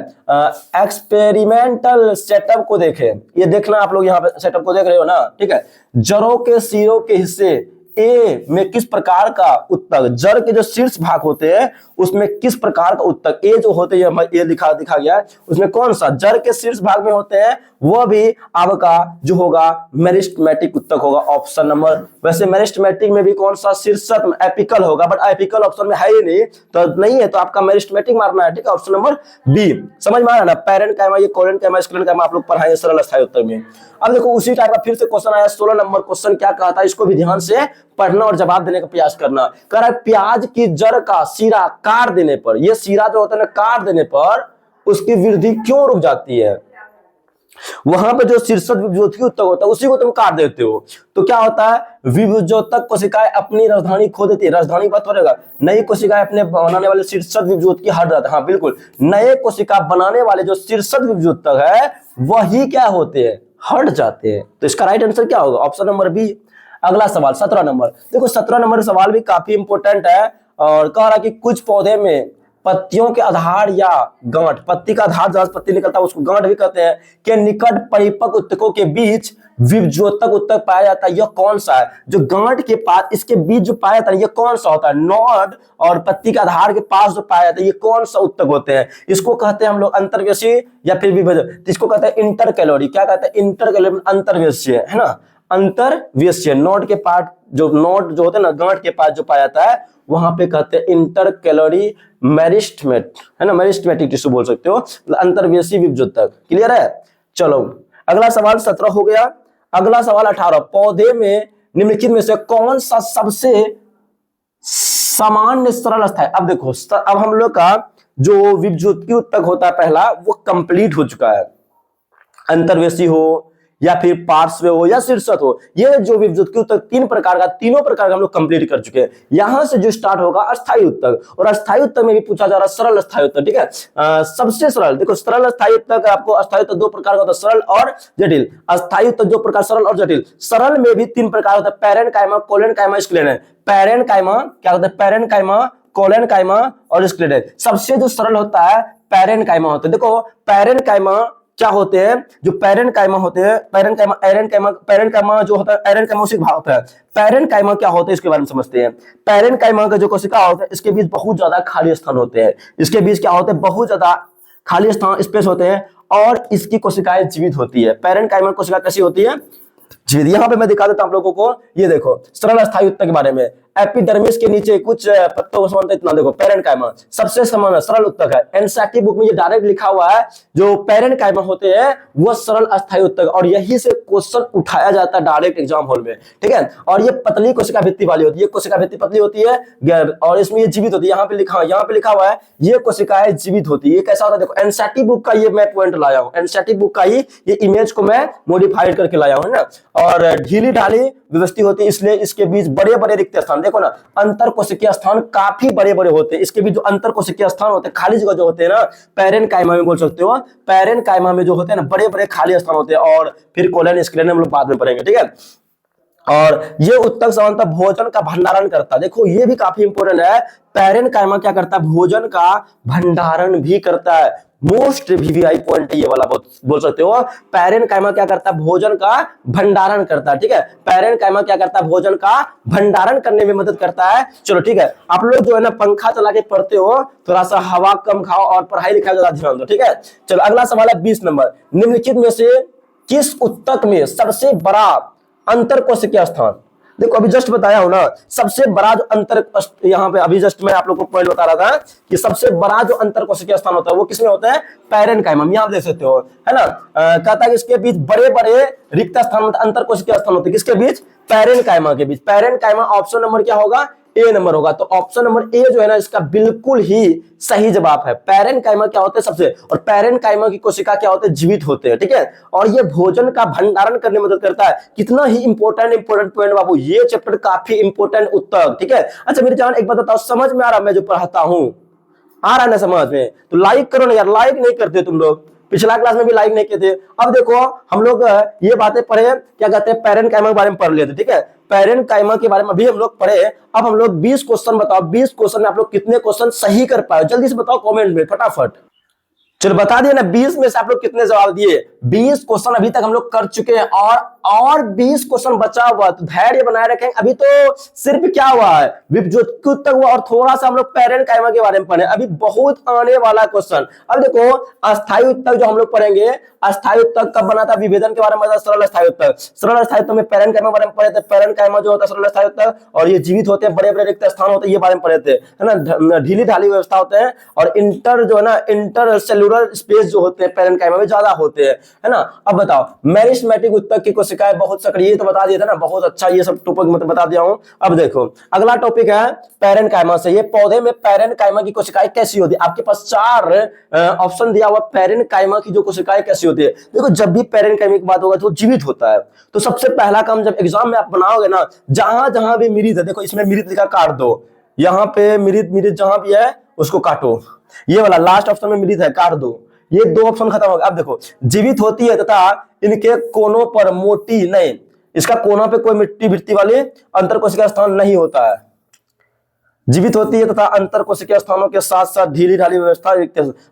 एक्सपेरिमेंटल सेटअप को देखें, ये देखना आप लोग यहाँ पे सेटअप को देख रहे हो ना, ठीक है। जड़ों के सिरों के हिस्से ए में किस प्रकार का उत्तक, जड़ के जो शीर्ष भाग होते हैं उसमें किस प्रकार का उत्तक, ए जो होते हैं ये दिखा गया है, उसमें कौन सा जड़ के शीर्ष भाग में होते हैं वह भी आपका जो होगा मेरिस्टेमेटिक उत्तक होगा। ऑप्शन नंबर, वैसे मेरिस्टेमेटिक में भी कौन सा शीर्षक एपिकल होगा, बट एपिकल ऑप्शन में है ही नहीं, तो नहीं है, तो आपका मेरिस्टेमेटिक मारना है। ठीक है, ऑप्शन नंबर बी समझ में आ रहा है ना। पैरेन्काइमा, ये कोलेनकाइमा, स्क्लेरेनकाइमा आप लोग पढ़ाए सरल अस्थायी उत्तक में। अब देखो उसी टाइप का फिर से क्वेश्चन आया 16 नंबर क्वेश्चन, क्या कहा था, इसको भी ध्यान से पढ़ना और जवाब देने का प्रयास करना। कह रहा है प्याज की जड़ का सिरा काट देने पर, ये सिरा जो होता है ना काट देने पर उसकी वृद्धि क्यों रुक जाती है। वहां पे जो शीर्षक विभुजोतक उत्तक होता है उसी को तुम काट देते हो, तो क्या होता है, विभुजोतक कोशिकाएं अपनी राजधानी खो देती है। राजधानी बात हो रहेगा, नई कोशिकाएं अपने बनाने वाले शीर्षक विभुजोतक की हट जाता है। हाँ बिल्कुल, नए कोशिका बनाने वाले जो शीर्षक विभुजोतक है वही क्या होते हैं, हट जाते हैं। तो इसका राइट आंसर क्या होगा, ऑप्शन नंबर बी। अगला सवाल 17 नंबर, देखो 17 नंबर सवाल भी काफी इंपोर्टेंट है, और कह रहा कि कुछ पौधे में पत्तियों के आधार या गांठ, पत्ती का आधार जहां पत्ती निकलता है उसको गांठ भी कहते हैं, के निकट परिपक्व उत्तकों के बीच विभुजोतक उत्तक पाया जाता है। यह कौन सा है, जो गांठ के पास इसके बीच जो पाया जाता है, यह कौन सा होता है, नोड और पत्ती के आधार के पास जो पाया जाता है ये कौन सा उत्तक होते हैं। इसको कहते हैं हम लोग अंतर्वेशी या फिर विभजन, इसको कहते हैं इंटरकैलोरी। क्या कहते हैं, इंटरकैलोरी, अंतर्वेशीय है ना, अंतर्वेशीय। नोड के पास जो नोड जो होते हैं ना गांठ के पास जो पाया जाता है वहां पे कहते हैं इंटरकैलोरी मेरिस्टेमेट, है ना, मेरिस्टेमेटिक टिश्यू बोल सकते हो, अंतर्वेशी विभुजोतक। क्लियर है। चलो अगला सवाल 17 हो गया। अगला सवाल 18, पौधे में निम्नलिखित में से कौन सा सबसे सामान्य सरल अस्थायी। अब देखो अब हम लोग का जो विभुजोतकी उत्तक होता है पहला वो कंप्लीट हो चुका है, अंतर्वेशी हो या फिर पार्श्व हो या शीर्षक हो, ये जो विभुजोतकी उत्तक तीन प्रकार का, तीनों प्रकार का हम लोग कंप्लीट कर चुके हैं। यहां से जो स्टार्ट होगा अस्थायी उत्तक, और अस्थायी उत्तक में भी पूछा जा रहा है सरल अस्थायी उत्तक। ठीक है, सबसे सरल देखो सरल अस्थायी उत्तक आपको, अस्थायी उत्तक दो प्रकार का होता है, सरल और जटिल। अस्थायी उत्तक दो प्रकार, सरल और जटिल। सरल में भी तीन प्रकार होता है, पैरेन्काइमा, कोलेनकाइमा, स्क्लेरेन। पैरेन्काइमा क्या होता है, पैरेन्काइमा, कोलेनकाइमा और स्क्लेरेन। सबसे जो सरल होता है पैरेन्काइमा होता है। देखो पैरेन्काइमा क्या होते हैं, जो पैरेन्काइमा होते हैं, पैरेन्काइमा, एरेन्काइमा, पैरेन्काइमा जो होता है एरेन्काइमा उसी भाग होता है। पैरेन्काइमा क्या होता है इसके बारे में समझते हैं। पैरेन्काइमा का जो कोशिका होता है इसके बीच बहुत ज्यादा खाली स्थान होते हैं, इसके बीच क्या होते हैं, बहुत ज्यादा खाली स्थान स्पेस होते हैं, और इसकी कोशिकाएं जीवित होती है। पैरेन्काइमा कोशिका कैसी होती है, जीवित। यहां पे मैं दिखा देता हूं आप लोगों को, ये देखो सरल अस्थायी उत्तक के बारे में। एपिडर्मिस के नीचे कुछ पत्तों को समानता इतना देखो, पैरेन्काइमा सबसे समान सरल उत्तक है। एनसीईआरटी बुक में ये डायरेक्ट लिखा हुआ है, जो पैरेन्काइमा होते हैं वो सरल अस्थायी उत्तक, और यही से क्वेश्चन उठाया जाता है डायरेक्ट एग्जाम हॉल में। ठीक है, और ये पतली कोशिका भित्ति वाली होती है, कोशिका भित्ति पतली होती है और इसमें ये जीवित होती है। यहाँ पे लिखा हुआ है ये कोशिकाएं जीवित होती है। ये कैसा होता है, देखो एनसीईआरटी बुक का ये मैं पॉइंट लाया हूँ, एनसीईआरटी बुक का ही ये इमेज को मैं मॉडिफाइड करके लाया हूँ ना। और ढीली ढाली व्यवस्थित होती है, इसलिए इसके बीच बड़े बड़े रिक्त स्थान, देखो ना अंतर कोशिकीय स्थान काफी बड़े बड़े होते हैं। इसके बीच जो अंतर कोशिकीय स्थान होते हैं, खाली जगह जो होते हैं ना, पैरेन्काइमा में बोल सकते हो, पैरेन्काइमा में जो होते हैं ना बड़े बड़े खाली स्थान होते हैं। और फिर कोलन स्क्लेरन हम लोग बाद में पढ़ेंगे। ठीक है, और ये उत्तक सामान्यतः भोजन का भंडारण करता है। देखो ये भी काफी इंपोर्टेंट है, पैरेन्काइमा क्या करता है, भोजन का भंडारण भी करता है। मोस्ट वीवीआई पॉइंट ये वाला बोल सकते हो। पैरेन्काइमा क्या करता है, भोजन का भंडारण करता है। ठीक है, पैरेन्काइमा क्या करता है, भोजन का भंडारण करने में मदद करता है। चलो ठीक है, आप लोग जो है ना पंखा चला के पढ़ते हो, थोड़ा सा हवा कम खाओ और पढ़ाई लिखाई ज्यादा ध्यान दो। ठीक है, चलो अगला सवाल है 20 नंबर, निम्नलिखित में से किस उत्तक में सबसे बड़ा अंतर कोशिकीय स्थान। देखो अभी जस्ट बताया हूं ना, सबसे बड़ा जो अंतर, यहाँ पे अभी जस्ट मैं आप लोगों को पॉइंट बता रहा था कि सबसे बड़ा जो अंतर कोशिकीय स्थान होता है वो किसमें होता है, पैरेन्काइमा में। आप देख सकते हो है ना, कहता है कि इसके बीच बड़े बड़े रिक्त स्थान अंतर कोशिकीय स्थान होते हैं, किसके बीच, पैरेन्काइमा के बीच। पैरेन्काइमा ऑप्शन नंबर क्या होगा, ए नंबर होगा। तो ऑप्शन नंबर ए जो है ना इसका बिल्कुल ही सही जवाब है। पैरेन्काइमा क्या होते हैं सबसे, और पैरेन्काइमा की कोशिका क्या होते हैं, जीवित होते हैं। ठीक है, और ये भोजन का भंडारण करने में मदद करता है। कितना ही इंपोर्टेंट पॉइंट बाबू, ये चैप्टर काफी इंपोर्टेंट उत्तर। ठीक है, अच्छा मेरे जान एक बात बताओ, समझ में आ रहा मैं जो पढ़ाता हूं, आ रहा है ना समझ में, तो लाइक करो ना यार, लाइक नहीं करते तुम लोग, पिछला क्लास में भी लाइक नहीं किए थे। अब देखो हम लोग ये बातें पढ़े, क्या कहते हैं, पैरेन्काइमा के बारे में पढ़ लेते। ठीक है, पैरेन्काइमा के बारे में अभी हम लोग पढ़े। अब हम लोग 20 क्वेश्चन बताओ, 20 क्वेश्चन में आप लोग कितने क्वेश्चन सही कर पाए, जल्दी से बताओ कमेंट में फटाफट। चलो बता दिए ना, 20 में से आप लोग कितने जवाब दिए? 20 क्वेश्चन अभी तक हम लोग कर चुके हैं और 20 क्वेश्चन बचा हुआ, तो धैर्य बनाए रखें। अभी तो सिर्फ क्या हुआ है, विपज्योत तक हुआ और थोड़ा सा हम लोग पैरेंट कायमा के बारे में पढ़े, अभी बहुत आने वाला क्वेश्चन। अब देखो अस्थायी उत्तक जो हम लोग पढ़ेंगे, अस्थायी उत्तक कब बना था, विभेदन के बारे में, सरल अस्थायी उत्तक, सरल अस्थायी उत्तक में पैरेंट कायमा बारे में पढ़े थे। पैरेंट कायमा जो होता है सरल अस्थायी उत्तक, और ये जीवित होते हैं, बड़े बड़े रिक्त स्थान होते हैं, ये बारे में पढ़े थे, है ना। ढीली ढाली व्यवस्था होते हैं, और इंटर जो है ना, इंटर सेलुलर स्पेस जो होते हैं पैरेंट कायमा में ज्यादा होते हैं, है ना। अब बताओ मेरिस्टेमेटिक उत्तक की कोशिकाएं बहुत सक्रिय, तो बता दिया था ना, बहुत अच्छा, ये सब टॉपिक मतलब बता दिया हूं। अब देखो अगला टॉपिक है पैरेंट कायमा से, ये पौधे में पैरेंट कायमा की कोशिकाएं कैसी होती है। आपके पास 4 ऑप्शन दिया हुआ, पैरेंट कायमा की जो कोशिकाएं कैसी होती है। देखो जब भी पैरेंट कायमा की बात होगा तो जीवित होता है, तो सबसे पहला काम जब एग्जाम में आप बनाओगे ना, जहां जहां भी मिरित है, देखो इसमें मिरित लिखा काट दो, यहां पे मिरित जहां भी है उसको काटो, ये वाला लास्ट ऑप्शन में मिरित है काट दो, ये 2 ऑप्शन खत्म हो गया। अब देखो जीवित होती है तथा इनके कोनों पर मोटी, नहीं इसका कोनों पे कोई मिट्टी वृत्ति वाली अंतर कोशिका स्थान नहीं होता है। जीवित होती है तथा अंतर कोशिकीय स्थानों के साथ साथ ढीली ढाली व्यवस्था,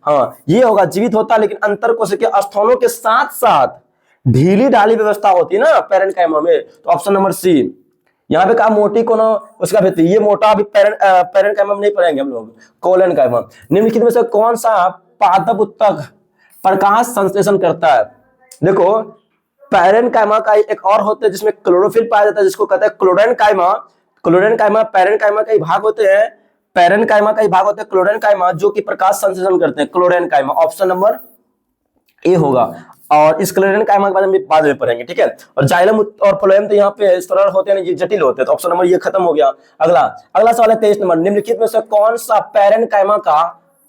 हाँ ये होगा, जीवित होता है लेकिन अंतर कोशिकीय स्थानों के साथ साथ ढीली ढाली व्यवस्था होती है ना पैरेंट कायमा में, तो ऑप्शन नंबर सी। यहाँ पे कहा मोटी कोनो उसका भित्ति, ये मोटा अभी पैरेंट कायमा में नहीं पढ़ेंगे हम लोग, कोलन कायमा। निम्नलिखित में से कौन सा पादप उत्तक प्रकाश संश्लेषण करता है। देखो पैरेंट कायमा का एक और होता है जिसमें क्लोरोफिल पाया जाता है, जिसको कहते हैं क्लोरेन कायमा। क्लोरेन कायमा पैरेंट कायमा का ही भाग होते हैं, पैरेंट कायमा का ही भाग होते हैं क्लोरेन कायमा, जो कि प्रकाश संश्लेषण करते हैं, क्लोरेन कायमा। ऑप्शन नंबर ए होगा, और इस क्लोरेन कायमा के बारे में बाद में पढ़ेंगे, ठीक है। और जाइलम और फ्लोएम तो यहाँ पे सरल होते हैं, ये जटिल होते हैं, तो ऑप्शन नंबर ये खत्म हो गया। अगला सवाल है 23 नंबर, निम्नलिखित में से कौन सा पैरेंट कायमा का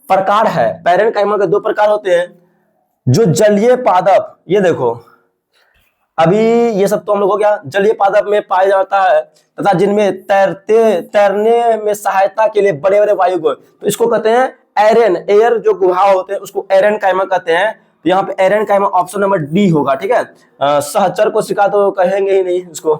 प्रकार है। पैरेंट कायमा के 2 प्रकार होते हैं, जो जलीय पादप, ये देखो अभी ये सब तो हम लोग हो गया, जलीय पादप में पाया जाता है तथा जिनमें तैरने में सहायता के लिए बड़े बड़े वायुगोल, तो इसको कहते हैं एरन, एयर जो गुहा होते हैं उसको एरन कायमा कहते हैं। तो यहाँ पे एरन कायमा ऑप्शन नंबर डी होगा, ठीक है। सहचर कोशिका तो कहेंगे ही नहीं इसको।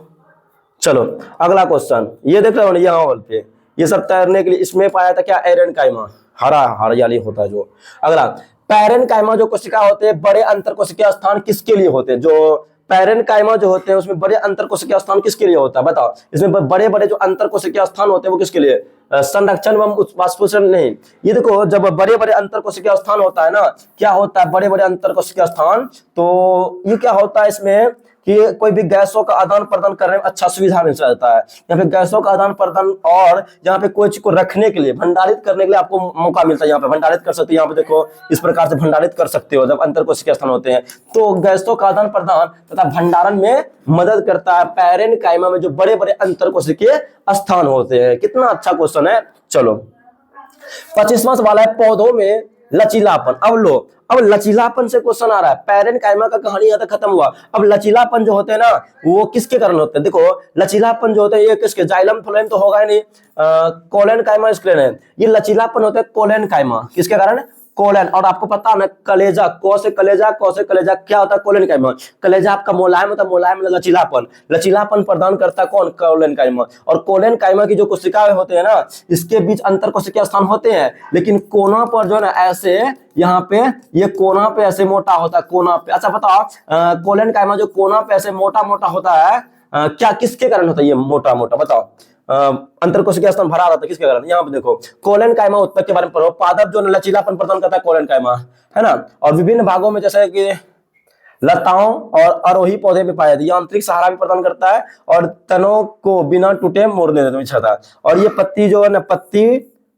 चलो अगला क्वेश्चन, ये देख रहे हो ना यहाँ पे, ये सब तैरने के लिए इसमें पाया था क्या, एरन कायमा, हरियाली होता है जो। अगला पैरेंट कायमा जो कोशिका होते हैं, बड़े अंतर कोशिकीय स्थान किसके लिए होते हैं। जो पैरेंट कायमा जो होते हैं उसमें बड़े अंतर कोशिकीय स्थान किसके लिए होता है, बताओ। इसमें बड़े बड़े जो अंतर कोशिकीय स्थान होते हैं वो किसके लिए, संरक्षण एवं वाष्पोषण नहीं। ये देखो जब बड़े बड़े अंतर कोशिकीय स्थान होता है ना, क्या होता है बड़े बड़े अंतर कोशिकीय स्थान, तो ये क्या होता है इसमें कि कोई भी गैसों का आदान प्रदान करने में अच्छा सुविधा मिल जाता है। यहाँ पे गैसों का आदान प्रदान, और यहाँ पे कोई चीज को रखने के लिए, भंडारित करने के लिए आपको मौका मिलता है, यहाँ पे भंडारित कर सकते हो। यहाँ पे देखो इस प्रकार से भंडारित कर सकते हो जब अंतर कोशिकीय स्थान होते हैं, तो गैसों का आदान प्रदान तथा भंडारण में मदद करता है पैरेंट कायमा में जो बड़े बड़े अंतर कोशिकीय स्थान होते हैं। कितना अच्छा क्वेश्चन है। चलो 25वां सवाल है, पौधों में लचीलापन। अब लचीलापन से क्वेश्चन आ रहा है, पैरेंट कायमा का कहानी यहाँ तक खत्म हुआ। अब लचीलापन जो होते हैं ना, वो किसके कारण होते हैं। देखो लचीलापन जो होते हैं ये किसके, जाइलम फ्लोएम तो होगा ही नहीं, कोलन कायमा स्क्लेरन है। ये लचीलापन होता है कोलन कायमा, किसके कारण, कोलन। और आपको पता है कलेजा, को से कलेजा क्या होता है, कोलन कायमा। कलेजा आपका मुलायम होता है, मुलायम लचीलापन प्रदान करता है कौन, कोलन कायमा। और कोलन कायमा की जो कोशिकाएं होते हैं ना, इसके बीच अंतर कोशिकीय स्थान होते हैं, लेकिन कोना पर जो है ना ऐसे, यहाँ पे ये कोना पे ऐसे मोटा होता है, कोना पे। अच्छा बताओ कोलन कायमा जो कोना पे ऐसे मोटा मोटा होता है, क्या किसके कारण होता है ये मोटा मोटा, बताओ। अंतर कोशिकीय स्थान भरा रहता है किसके कारण। यहाँ पे देखो कोलन कायमा उत्तक के बारे में पढ़ो, पादप जो लचीलापन प्रदान करता है कोलन कायमा, है ना। और विभिन्न भागों में जैसे कि लताओं और आरोही पौधे में पाया जाता है, यांत्रिक सहारा भी प्रदान करता है और तनों को बिना टूटे मोड़ने देता है। और ये पत्ती जो है ना, पत्ती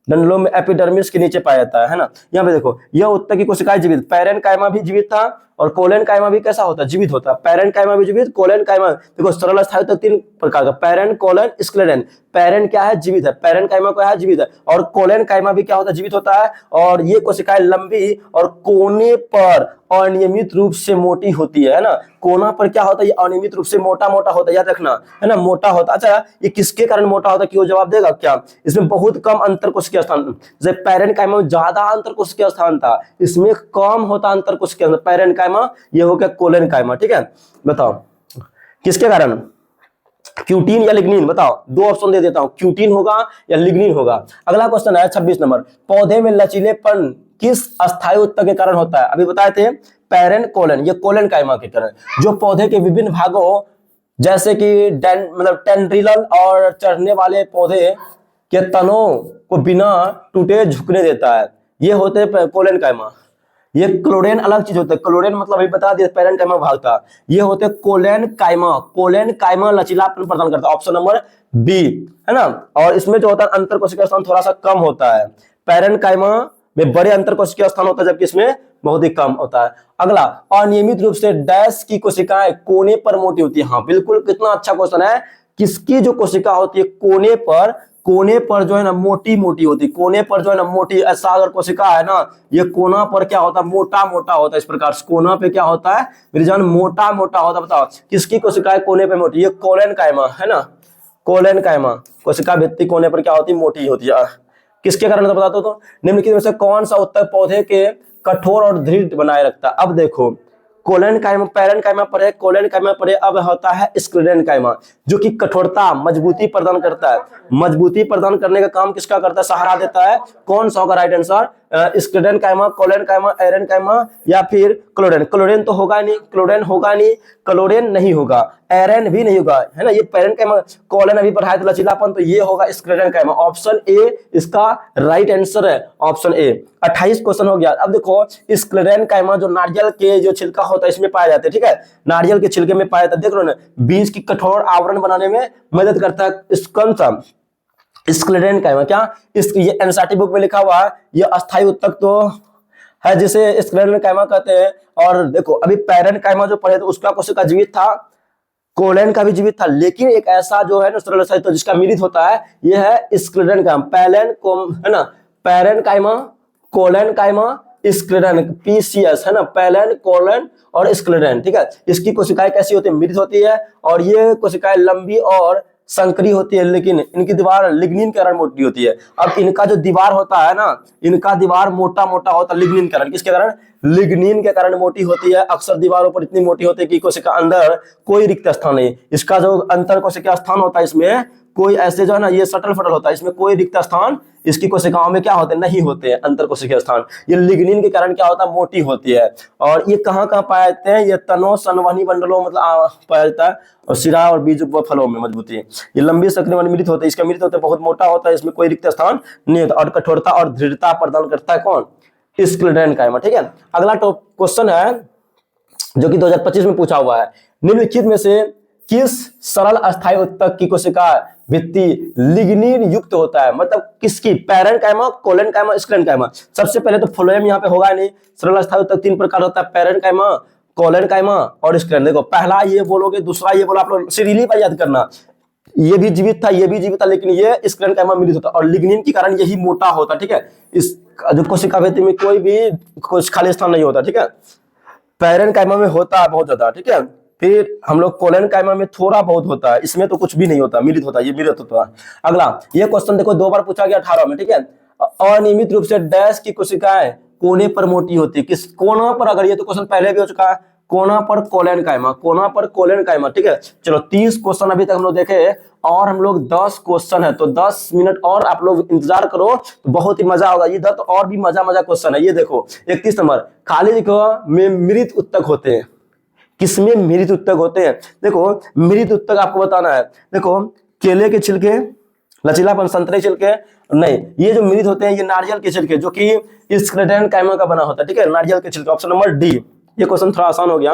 डंडलों में एपिडर्मिस के नीचे पाया जाता है ना। यहाँ पे देखो यह उत्तक की कोशिकाएं जीवित, पैरेंट कायमा भी जीवित था और कोलन कायमा भी कैसा होता है, जीवित होता है। पैरेंट कायमा भी जीवित, कोलन कायमा, देखो सरल अस्थायी उत्तक 3 प्रकार का, पैरेंट कोलन स्क्लेरन। पैरेंट क्या है, जीवित है, पैरेंट कायमा क्या है, जीवित है। और कोलन कायमा भी क्या होता है, जीवित होता है। और ये कोशिकाएं लंबी और कोने पर अनियमित रूप से मोटी होती है ना। कोना पर क्या होता है, ये अनियमित रूप से मोटा मोटा होता है, याद रखना, है ना, मोटा होता है। अच्छा ये किसके कारण मोटा होता है, क्यों जवाब देगा क्या। इसमें बहुत कम अंतर कोशिकीय स्थान, जैसे पैरेंट कायमा में ज्यादा अंतर कोशिकीय स्थान था, इसमें कम होता अंतर कोशिकीय स्थान। पैरेंट कायमा, ये हो गया कोलन कायमा, ठीक है। बताओ किसके कारण, क्यूटीन या लिग्निन, बताओ। 2 ऑप्शन दे देता हूं, क्यूटीन होगा या लिग्निन होगा। अगला क्वेश्चन है 26 नंबर, पौधे में लचीलेपन किस अस्थायी उत्तक के कारण होता है? अभी बताए थे पैरेंट कोलन, ये कोलन कायमा के कारण। जो पौधे के विभिन्न भागों जैसे कि मतलब टेंड्रिल और चढ़ने वाले पौधे के तनों को बिना टूटे झुकने देता है, ये होते हैं कोलन कायमा। ये क्लोरेन अलग चीज होता है, क्लोरेन मतलब अभी बता दिया पैरेंट कायमा भाग था। ये होते हैं कोलन कायमा। कोलन कायमा लचीलापन प्रदान करता है, ऑप्शन नंबर बी, है ना। और इसमें जो होता है अंतर कोशिका स्थान थोड़ा सा कम होता है, पैरेंट कायमा में बड़े अंतर कोशिका स्थान होता है जबकि इसमें बहुत ही कम होता है। अगला, अनियमित रूप से डैश की कोशिकाएं कोने पर मोटी होती है। हाँ बिल्कुल, कितना अच्छा क्वेश्चन है। किसकी जो कोशिका होती है कोने पर जो है ना मोटी मोटी होती है, कोने पर जो है ना मोटी, ऐसा अगर कोशिका है ना, ये कोना पर क्या होता है, मोटा मोटा होता है। इस प्रकार से कोना पे क्या होता है मेरी जान, मोटा मोटा होता है। बताओ किसकी कोशिका है कोने पे मोटी? ये कोलन कायमा, है ना, कोलन कायमा कोशिका भित्ति कोने पर क्या होती है, मोटी होती है। किसके कारण बता दो तो, निम्नलिखित में से कौन सा उत्तक पौधे के कठोर और दृढ़ बनाए रखता है? अब देखो कोलन कायमा, पैरेंट कायमा पढ़े, कोलन कायमा पढ़े, अब होता है स्क्लेरन कायमा, जो कि कठोरता मजबूती प्रदान करता है। मजबूती प्रदान करने का काम किसका करता है, सहारा देता है। कौन सा होगा राइट आंसर? स्क्लेरन कायमा, कोलन कायमा, एरन कायमा या फिर क्लोरेन? क्लोरेन तो होगा नहीं, क्लोरेन होगा नहीं, क्लोरेन नहीं होगा, एरन भी नहीं होगा, है ना। ये पैरेंट कायमा, कोलन अभी पढ़ाया था लचीलापन, तो ये होगा स्क्लेरन कायमा। ऑप्शन ए इसका राइट आंसर है, ऑप्शन ए। 28 क्वेश्चन हो गया। अब देखो स्क्लेरन कायमा जो नारियल के जो छिलका होता है इसमें पाया जाता है, ठीक है, नारियल के छिलके में पाया जाता है। देख लो ना, बीज की कठोर आवरण बनाने में मदद करता है। कौन सा? स्क्लेरन कायमा। क्या ये एनसीईआरटी बुक में लिखा हुआ है, ये अस्थायी उत्तक तो है जिसे स्क्लेरन कायमा कहते हैं। और देखो अभी पैरेंट कायमा जो पढ़े तो उसका कोशिका जीवित था, कोलन का भी जीवित था, लेकिन एक ऐसा जो है ना सरल तो जिसका मिलित होता है, ये है स्क्लेरन कायमा। पैलेन को है ना, पैरेंट कायमा, कोलन कायमा, स्क्लेरन, पीसीएस, है ना, पैलेन, कोलन और स्क्लेरन, ठीक है। इसकी कोशिकाएं कैसी होती है, मिलित होती है, और ये कोशिकाएं लंबी और संकरी होती है, लेकिन इनकी दीवार लिग्निन के कारण मोटी होती है। अब इनका जो दीवार होता है ना, इनका दीवार मोटा मोटा होता है लिग्निन के कारण। किसके कारण? लिग्निन के कारण मोटी होती है। अक्सर दीवारों पर इतनी मोटी होती है कि कोशिका अंदर कोई रिक्त स्थान नहीं। इसका जो अंतर कोशिका स्थान होता है इसमें कोई ऐसे जो है ना, ये सटल फटल होता है, इसमें कोई रिक्त स्थान इसकी कोशिकाओं में क्या होते हैं, नहीं होते हैं अंतर कोशिकीय स्थान। ये लिग्निन के कारण क्या होता है, मोटी होती है। और ये कहाँ कहाँ पाए जाते हैं, ये तनों संवहनी मंडलों मतलब पाया जाता है, और सिरा और बीज व फलों में मजबूती है। ये लंबी सक्रिय मिलित होते हैं, इसका मिलित होता है बहुत मोटा होता है, इसमें कोई रिक्त स्थान नहीं होता, और कठोरता और दृढ़ता प्रदान करता है कौन? स्क्लेरन कायमा, ठीक है। अगला क्वेश्चन है जो कि 2025 में पूछा हुआ है, निम्नलिखित में से किस सरल अस्थायी उत्तक की कोशिका भित्ति लिग्निन युक्त होता है? मतलब किसकी? पैरेंट कायमा, कोलन कायमा, स्क्लेरन कायमा। सबसे पहले तो फ्लोएम यहाँ पे होगा नहीं। सरल अस्थायी उत्तक 3 प्रकार होता है, पैरेंट कायमा, कोलन कायमा और स्क्लेरन। देखो पहला ये बोलोगे, दूसरा ये बोलो, आप लोग सीरियली पर याद करना। ये भी जीवित था, ये भी जीवित था, लेकिन ये स्क्लेरन कायमा मिलित होता, और लिग्निन के कारण यही मोटा होता, ठीक है। इस जो कोशिका भित्ति में कोई भी खाली स्थान नहीं होता, ठीक है। पैरेंट कायमा में होता है बहुत ज्यादा, ठीक है। फिर हम लोग कोलन कायमा में थोड़ा बहुत होता है, इसमें तो कुछ भी नहीं होता, मिलित होता है, ये मिलित होता है। अगला ये क्वेश्चन देखो 2 बार पूछा गया 18 में, ठीक है। अनियमित रूप से डैश की कोशिकाएं कोने पर मोटी होती है, किस कोना पर? अगर ये तो क्वेश्चन पहले भी हो चुका है, कोना पर कोलन कायमा, कोना पर कोलन कायमा, ठीक है। चलो 30 क्वेश्चन अभी तक हम लोग देखे, और हम लोग 10 क्वेश्चन है, तो 10 मिनट और आप लोग इंतजार करो, तो बहुत ही मजा होगा। इधर तो और भी मजा क्वेश्चन है। ये देखो 31 नंबर, खाली जगह में मृत उत्तक होते हैं, किसमें मृत उत्तक होते हैं? देखो मृत उत्तक आपको बताना है। देखो केले के छिलके, लचीलापन, संतरे छिलके नहीं, ये जो मृत होते हैं ये नारियल के छिलके, जो कि स्क्लेरन कायमा का बना होता है, ठीक है, नारियल के छिलके। Option number D. ये क्वेश्चन थोड़ा आसान हो गया।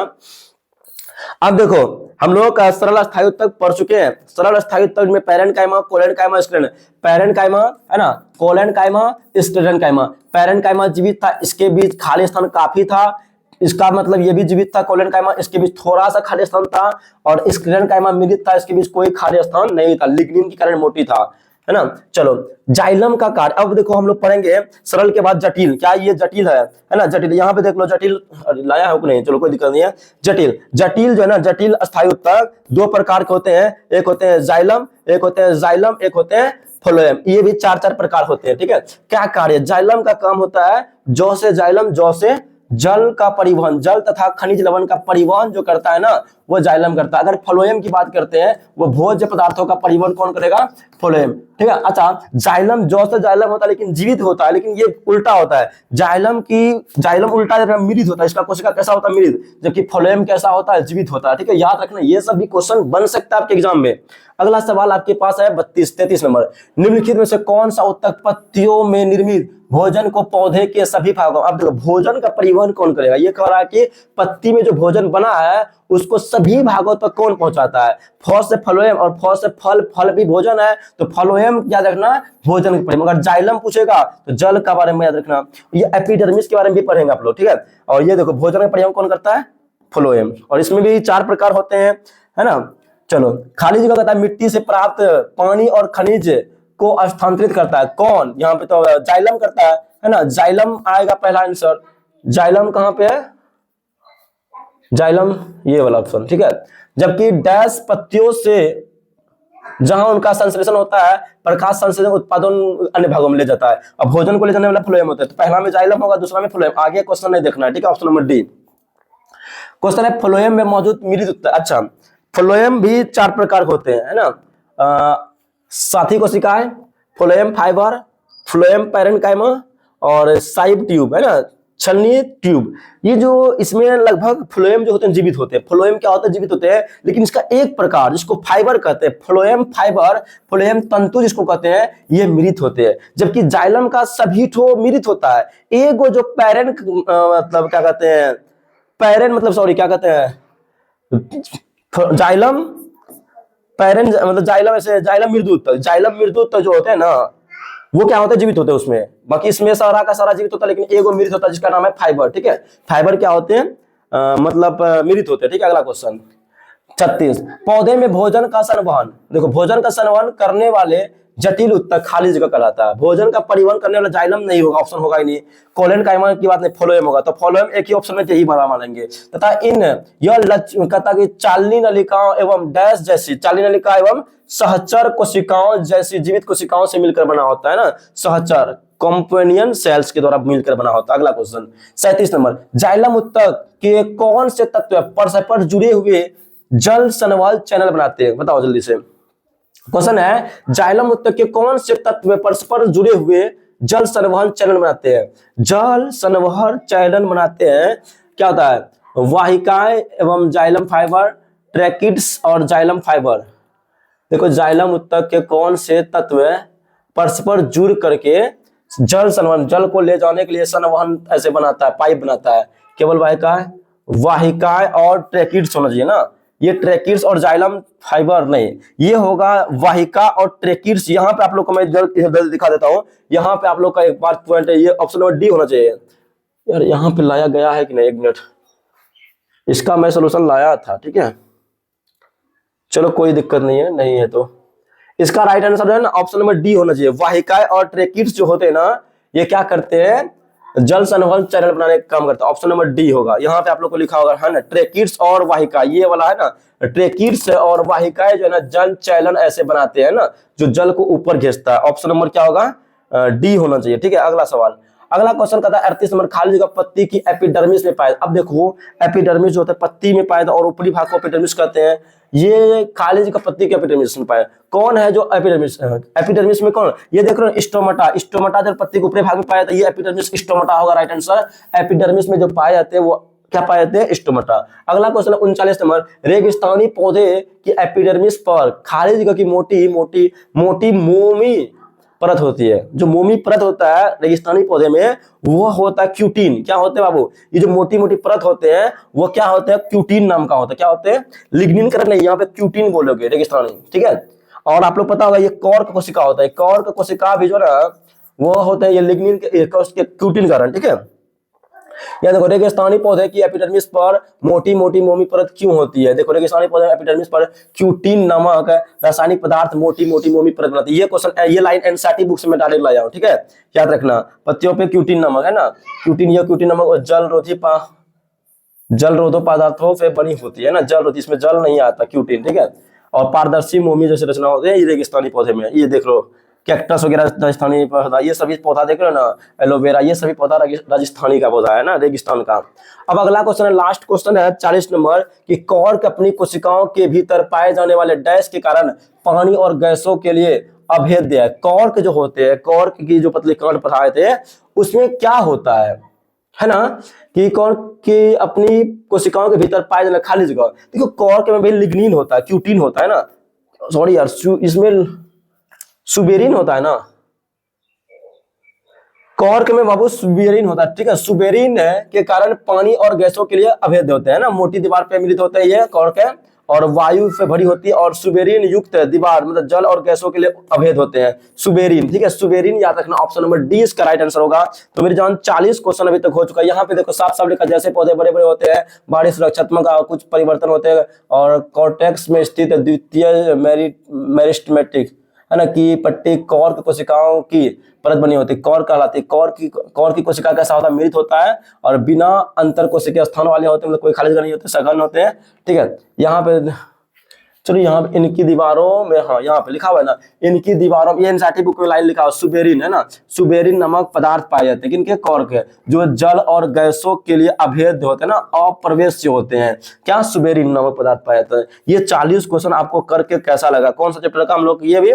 अब देखो हम लोग सरल अस्थायी उत्तक पढ़ चुके हैं। सरल अस्थायी उत्तक में पैरेंट कायमा, कोलन कायमा, स्क्लेरन। पैरेंट कायमा है ना, कोलन कायमा, स्क्लेरन कायमा। पैरेंट कायमा जीवित था, इसके बीच खाली स्थान काफी था, इसका मतलब ये भी जीवित था। कोलन कायमा, इसके बीच थोड़ा सा खाली स्थान था, और स्क्लेरन कायमा मिलित था, इसके बीच कोई खाली स्थान नहीं था, लिग्निन के कारण मोटी था, है ना। चलो जाइलम का कार्य अब देखो हम लोग पढ़ेंगे। सरल के बाद जटिल, क्या ये जटिल है ना, जटिल। यहाँ पे देख लो जटिल लाया हो कि नहीं, चलो कोई दिक्कत नहीं है। जटिल, जटिल जो है ना, जटिल अस्थायी उत्तक 2 प्रकार के होते हैं, एक होते हैं जाइलम, एक होते हैं जाइलम, एक होते हैं फ्लोएम। ये भी 4 प्रकार होते हैं, ठीक है। क्या कार्य? जाइलम का काम होता है जौ से जाइलम, जौ से जल का परिवहन, जल तथा खनिज लवण का परिवहन जो करता है ना वो जाइलम करता है। अगर फ्लोएम की बात करते हैं वो भोज्य पदार्थों का परिवहन कौन करेगा? फ्लोएम, ठीक है। अच्छा, जाइलम जौ से जाइलम होता है लेकिन जीवित होता है, लेकिन ये उल्टा होता है। जाइलम उल्टा मृत होता है, इसका कोशिका कैसा होता है? मृत, जबकि फ्लोएम कैसा होता है? जीवित होता है, ठीक है। याद रखना, ये सब भी क्वेश्चन बन सकता है आपके एग्जाम में। अगला सवाल आपके पास है 33 नंबर। निम्नलिखित में से कौन सा उत्तक पत्तियों में निर्मित भोजन को पौधे के सभी भागों, अब देखो भोजन का परिवहन कौन करेगा? ये कह रहा है कि पत्ती में जो भोजन बना है उसको सभी भागों तक कौन पहुंचाता है? फ से फ्लोएम और फ से फल, फल भी भोजन है तो फ्लोएम याद रखना भोजन के परिवहन। अगर जाइलम पूछेगा तो जल का बारे में याद रखना। ये एपिडर्मिस के बारे में भी पढ़ेंगे आप लोग, ठीक है। और ये देखो भोजन का परिवहन कौन करता है? फ्लोएम। और इसमें भी 4 प्रकार होते हैं, है ना। चलो, खाली जगह कहता है मिट्टी से प्राप्त पानी और खनिज को स्थानांतरित करता है कौन? यहाँ पे तो जाइलम करता है ना। जाइलम आएगा पहला आंसर। जाइलम कहां पे है? जाइलम ये वाला ऑप्शन, ठीक है। जबकि डैश पत्तियों से जहां उनका संश्लेषण होता है, प्रकाश संश्लेषण उत्पादन अन्य भागों में ले जाता है, और भोजन को ले जाने वाला फ्लोएम होता है। तो पहला में जाइलम होगा, दूसरा में फ्लोएम। आगे क्वेश्चन नहीं देखना है, ठीक है। ऑप्शन नंबर डी क्वेश्चन है फ्लोएम में मौजूद मृत। अच्छा, फ्लोएम भी 4 प्रकार होते हैं, है ना। साथी कोशिकाएं, फ्लोएम फाइबर, फ्लोएम पैरेन्काइमा और साइब ट्यूब, है ना, छलनी ट्यूब। ये जो इसमें लगभग फ्लोएम जो होते हैं जीवित होते हैं। फ्लोएम क्या होता है? जीवित होते हैं, लेकिन इसका एक प्रकार जिसको फाइबर कहते हैं, फ्लोएम फाइबर, फ्लोएम तंतु जिसको कहते हैं, ये मृत होते हैं। जबकि जाइलम का सभी ठो मृत होता है। एक जो पैरेन मतलब क्या कहते हैं, पैरेन मतलब सॉरी क्या कहते हैं, जाइलम पैरेन मतलब जाइलम, ऐसे जाइलम मृदुत, जाइलम मृदुत जो होते हैं ना वो क्या होता है? जीवित होते हैं उसमें। बाकी इसमें सारा का सारा जीवित होता है, लेकिन एगो मृत होता है जिसका नाम है फाइबर, ठीक है। फाइबर क्या होते हैं? मतलब मृत होते हैं, ठीक है। अगला क्वेश्चन 36, पौधे में भोजन का संवहन, देखो भोजन का संवहन करने वाले जटिल उत्तक खाली जगह कहलाता है। भोजन का परिवहन करने वाला जाइलम नहीं होगा, ऑप्शन होगा ही नहीं। कोलेन काइमा की बात नहीं, फ्लोएम होगा। तो फ्लोएम एक ही ऑप्शन में यही बड़ा मानेंगे। तथा इन यह कहता कि चालनी नलिकाओं एवं डैश जैसी, चालनी नलिका एवं सहचर कोशिकाओं जैसी जीवित कोशिकाओं से मिलकर बना होता है ना। सहचर कॉम्पेनियन सेल्स के द्वारा मिलकर बना होता है। अगला क्वेश्चन 37 नंबर, जाइलम उत्तक के कौन से तत्व परस्पर जुड़े हुए जल संवहन चैनल बनाते हैं? बताओ जल्दी से। क्वेश्चन है, जाइलम उत्तक के कौन से तत्व परस्पर जुड़े हुए जल संवहन चैनल बनाते हैं? जल संवहन चैनल बनाते हैं, क्या होता है? वाहिकाएं एवं जाइलम फाइबर, ट्रैकिड्स और जाइलम फाइबर। देखो जाइलम उत्तक के कौन से तत्व परस्पर जुड़ करके जल संवहन, जल को ले जाने के लिए संवहन ऐसे बनाता है, पाइप बनाता है। केवल वाहिकाएं और ट्रैकिड्स होना चाहिए ना। ये ट्रैकिड्स और जाइलम फाइबर नहीं, ये होगा वाहिका और ट्रैकिड्स। यहाँ पे आप लोग को मैं जल्द दिखा देता हूँ। यहाँ पे आप लोग का एक बात पॉइंट है, ये ऑप्शन नंबर डी होना चाहिए। यार यहाँ पे लाया गया है कि नहीं? एक मिनट, इसका मैं सोल्यूशन लाया था, ठीक है। चलो कोई दिक्कत नहीं है, नहीं है तो इसका राइट आंसर है ना ऑप्शन नंबर डी होना चाहिए। वाहिकाएं और ट्रैकिड्स जो होते हैं ना, ये क्या करते हैं? जल संवहन चैनल बनाने का काम करता है। ऑप्शन नंबर डी होगा। यहाँ पे आप लोग को लिखा होगा, है ना, ट्रैकिड्स और वाहिका, ये वाला है ना। ट्रैकिड्स और वाहिकाएं जो है ना जल चैनल ऐसे बनाते हैं ना, जो जल को ऊपर खींचता है। ऑप्शन नंबर क्या होगा? डी होना चाहिए, ठीक है। अगला सवाल, अगला क्वेश्चन कहता है 38 नंबर, खाली जगह पत्ती की एपिडर्मिस में पाया। अब देखो एपिडर्मिस जो होता है पत्ती में पाया और ऊपरी भाग को एपिडर्मिस कहते हैं। ये खाली जगह पत्ती के एपिडर्मिस में पाया। कौन है जो एपिडर्मिस? एपिडर्मिस में कौन? ये देख रहे हो स्टोमाटा। स्टोमाटा जब पत्ती के ऊपरी भाग में पाया था, ये एपिडर्मिस स्टोमाटा होगा राइट आंसर। एपिडर्मिस में जो पाए जाते हैं वो क्या पाए जाते हैं? स्टोमाटा। अगला क्वेश्चन 39 नंबर, रेगिस्तानी पौधे की एपिडर्मिस पर खाली जगह की मोटी मोटी मोटी मोमी परत होती है। जो मोमी परत होता है रेगिस्तानी पौधे में वो होता है क्यूटीन। क्या होते हैं बाबू? ये जो मोटी मोटी परत होते हैं वो क्या होते हैं? क्यूटीन नाम का होता है। क्या होते हैं? लिग्निन करक नहीं, यहाँ पे क्यूटीन बोलोगे रेगिस्तानी, ठीक है। और आप लोग पता होगा ये कॉर्क कोशिका होता है। कॉर्क कोशिका भी जो ना वो होते हैं ये लिग्निन के क्यूटीन कारण, ठीक है। या देखो रेगिस्तानी पौधे की एपिडर्मिस पर मोटी मोटी मोमी परत क्यों होती है? देखो रेगिस्तानी पौधे एपिडर्मिस पर क्यूटीन नामक रासायनिक पदार्थ मोटी मोटी मोमी परत बनाती है। ये क्वेश्चन, ये लाइन एनसीईआरटी बुक से मैं डायरेक्ट लाया हूं, ठीक है। याद रखना, पत्तियों पे क्यूटीन नामक है ना, क्यूटीन, ये क्यूटीन नामक जल रोधी पदार्थों से बनी होती है ना, जल रोधी, इसमें जल नहीं आता, क्यूटीन, ठीक है। और पारदर्शी मोमी जैसे रचना होते हैं ये रेगिस्तानी पौधे में। ये देख लो कैक्टस वगैरह राजस्थानी पौधा, ये सभी पौधा देख रहे हो ना, एलोवेरा, ये सभी पौधा राजस्थानी का पौधा है ना, रेगिस्तान का। अब अगला क्वेश्चन है, लास्ट क्वेश्चन है 40 नंबर कि कॉर्क अपनी कोशिकाओं के भीतर पाए जाने वाले डैश के कारण पानी और गैसों के लिए अभेद्य है। कॉर्क जो होते हैं, कॉर्क की जो पतली कांट पढ़ाए थे, उसमें क्या होता है ना, कि कॉर्क की अपनी कोशिकाओं के भीतर पाए जाने, खाली जगह, देखो कॉर्क में भी लिग्निन होता है, क्यूटीन होता है ना, सॉरी यार, इसमें सुबेरिन होता है ना, कॉर्क में बाबू सुबेरिन होता है, ठीक है। सुबेरिन के कारण पानी और गैसों के लिए अभेद्य होते हैं ना, मोटी दीवार पे मिलित होते हैं ये कॉर्क है, और वायु से भरी होती है, और सुबेरिन युक्त दीवार मतलब जल और गैसों के लिए अभेद होते हैं सुबेरिन, ठीक है। सुबेरिन याद रखना, ऑप्शन नंबर डी इसका राइट आंसर होगा। तो मेरी जान 40 क्वेश्चन अभी तक हो चुका है। यहाँ पे देखो साफ साफ लिखा, जैसे पौधे बड़े बड़े होते हैं, बारिश सुरक्षात्मक कुछ परिवर्तन होते हैं, और कॉर्टेक्स में स्थित द्वितीय मेरिस्टेमेटिक है ना, की पट्टी कॉर्क कोशिकाओं की परत बनी होती है, कॉर्क कहलाती है। कॉर्क की कोशिका कैसा होता है, मिलित होता है, और बिना अंतर कोशिकीय स्थान वाले होते हैं, मतलब कोई खाली जगह नहीं होते, सघन होते हैं, ठीक है। यहाँ पे चलो, यहाँ पे इनकी दीवारों में, हाँ यहाँ पे लिखा हुआ है ना, इनकी दीवारों में, एनसीईआरटी बुक में लाइन लिखा हुआ, सुबेरिन है ना, सुबेरिन नामक पदार्थ पाए जाते हैं, किनके, कॉर्क है, जो जल और गैसों के लिए अभेद्य होते हैं ना, अप्रवेश्य होते हैं, क्या, सुबेरिन नामक पदार्थ पाए जाते हैं। ये 40 क्वेश्चन आपको करके कैसा लगा, कौन सा चैप्टर का हम लोग, ये भी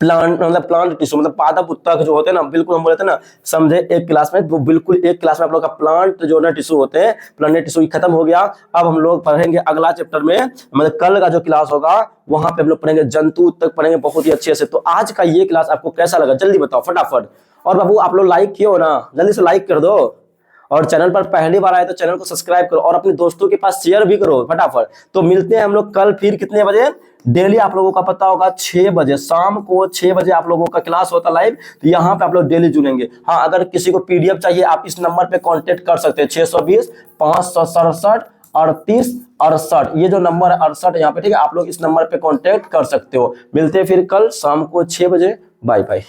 प्लांट मतलब प्लांट टिश्यू मतलब पादप उत्तक जो होते हैं ना, बिल्कुल हम बोलते हैं ना, समझे एक क्लास में, वो बिल्कुल एक क्लास में आप लोग का प्लांट जो ना टिश्यू होते हैं, प्लांट टिश्यू खत्म हो गया। अब हम लोग पढ़ेंगे अगला चैप्टर में, मतलब कल का जो क्लास होगा वहां पे हम लोग पढ़ेंगे जंतु उत्तक पढ़ेंगे बहुत ही अच्छे से। तो आज का ये क्लास आपको कैसा लगा जल्दी बताओ फटाफट। और बाबू आप लोग लाइक किए हो ना, जल्दी से लाइक कर दो, और चैनल पर पहली बार आए तो चैनल को सब्सक्राइब करो, और अपने दोस्तों के पास शेयर भी करो फटाफट। तो मिलते हैं हम लोग कल फिर कितने बजे, डेली आप लोगों का पता होगा 6 बजे, शाम को 6 बजे आप लोगों का क्लास होता लाइव, तो यहाँ पे आप लोग डेली जुड़ेंगे। हाँ, अगर किसी को पीडीएफ चाहिए आप इस नंबर पे कांटेक्ट कर सकते हैं, 620 567 38 68, ये जो नंबर है 68 यहाँ पे, ठीक है। आप लोग इस नंबर पे कांटेक्ट कर सकते हो। मिलते हैं फिर कल शाम को 6 बजे, बाय बाय।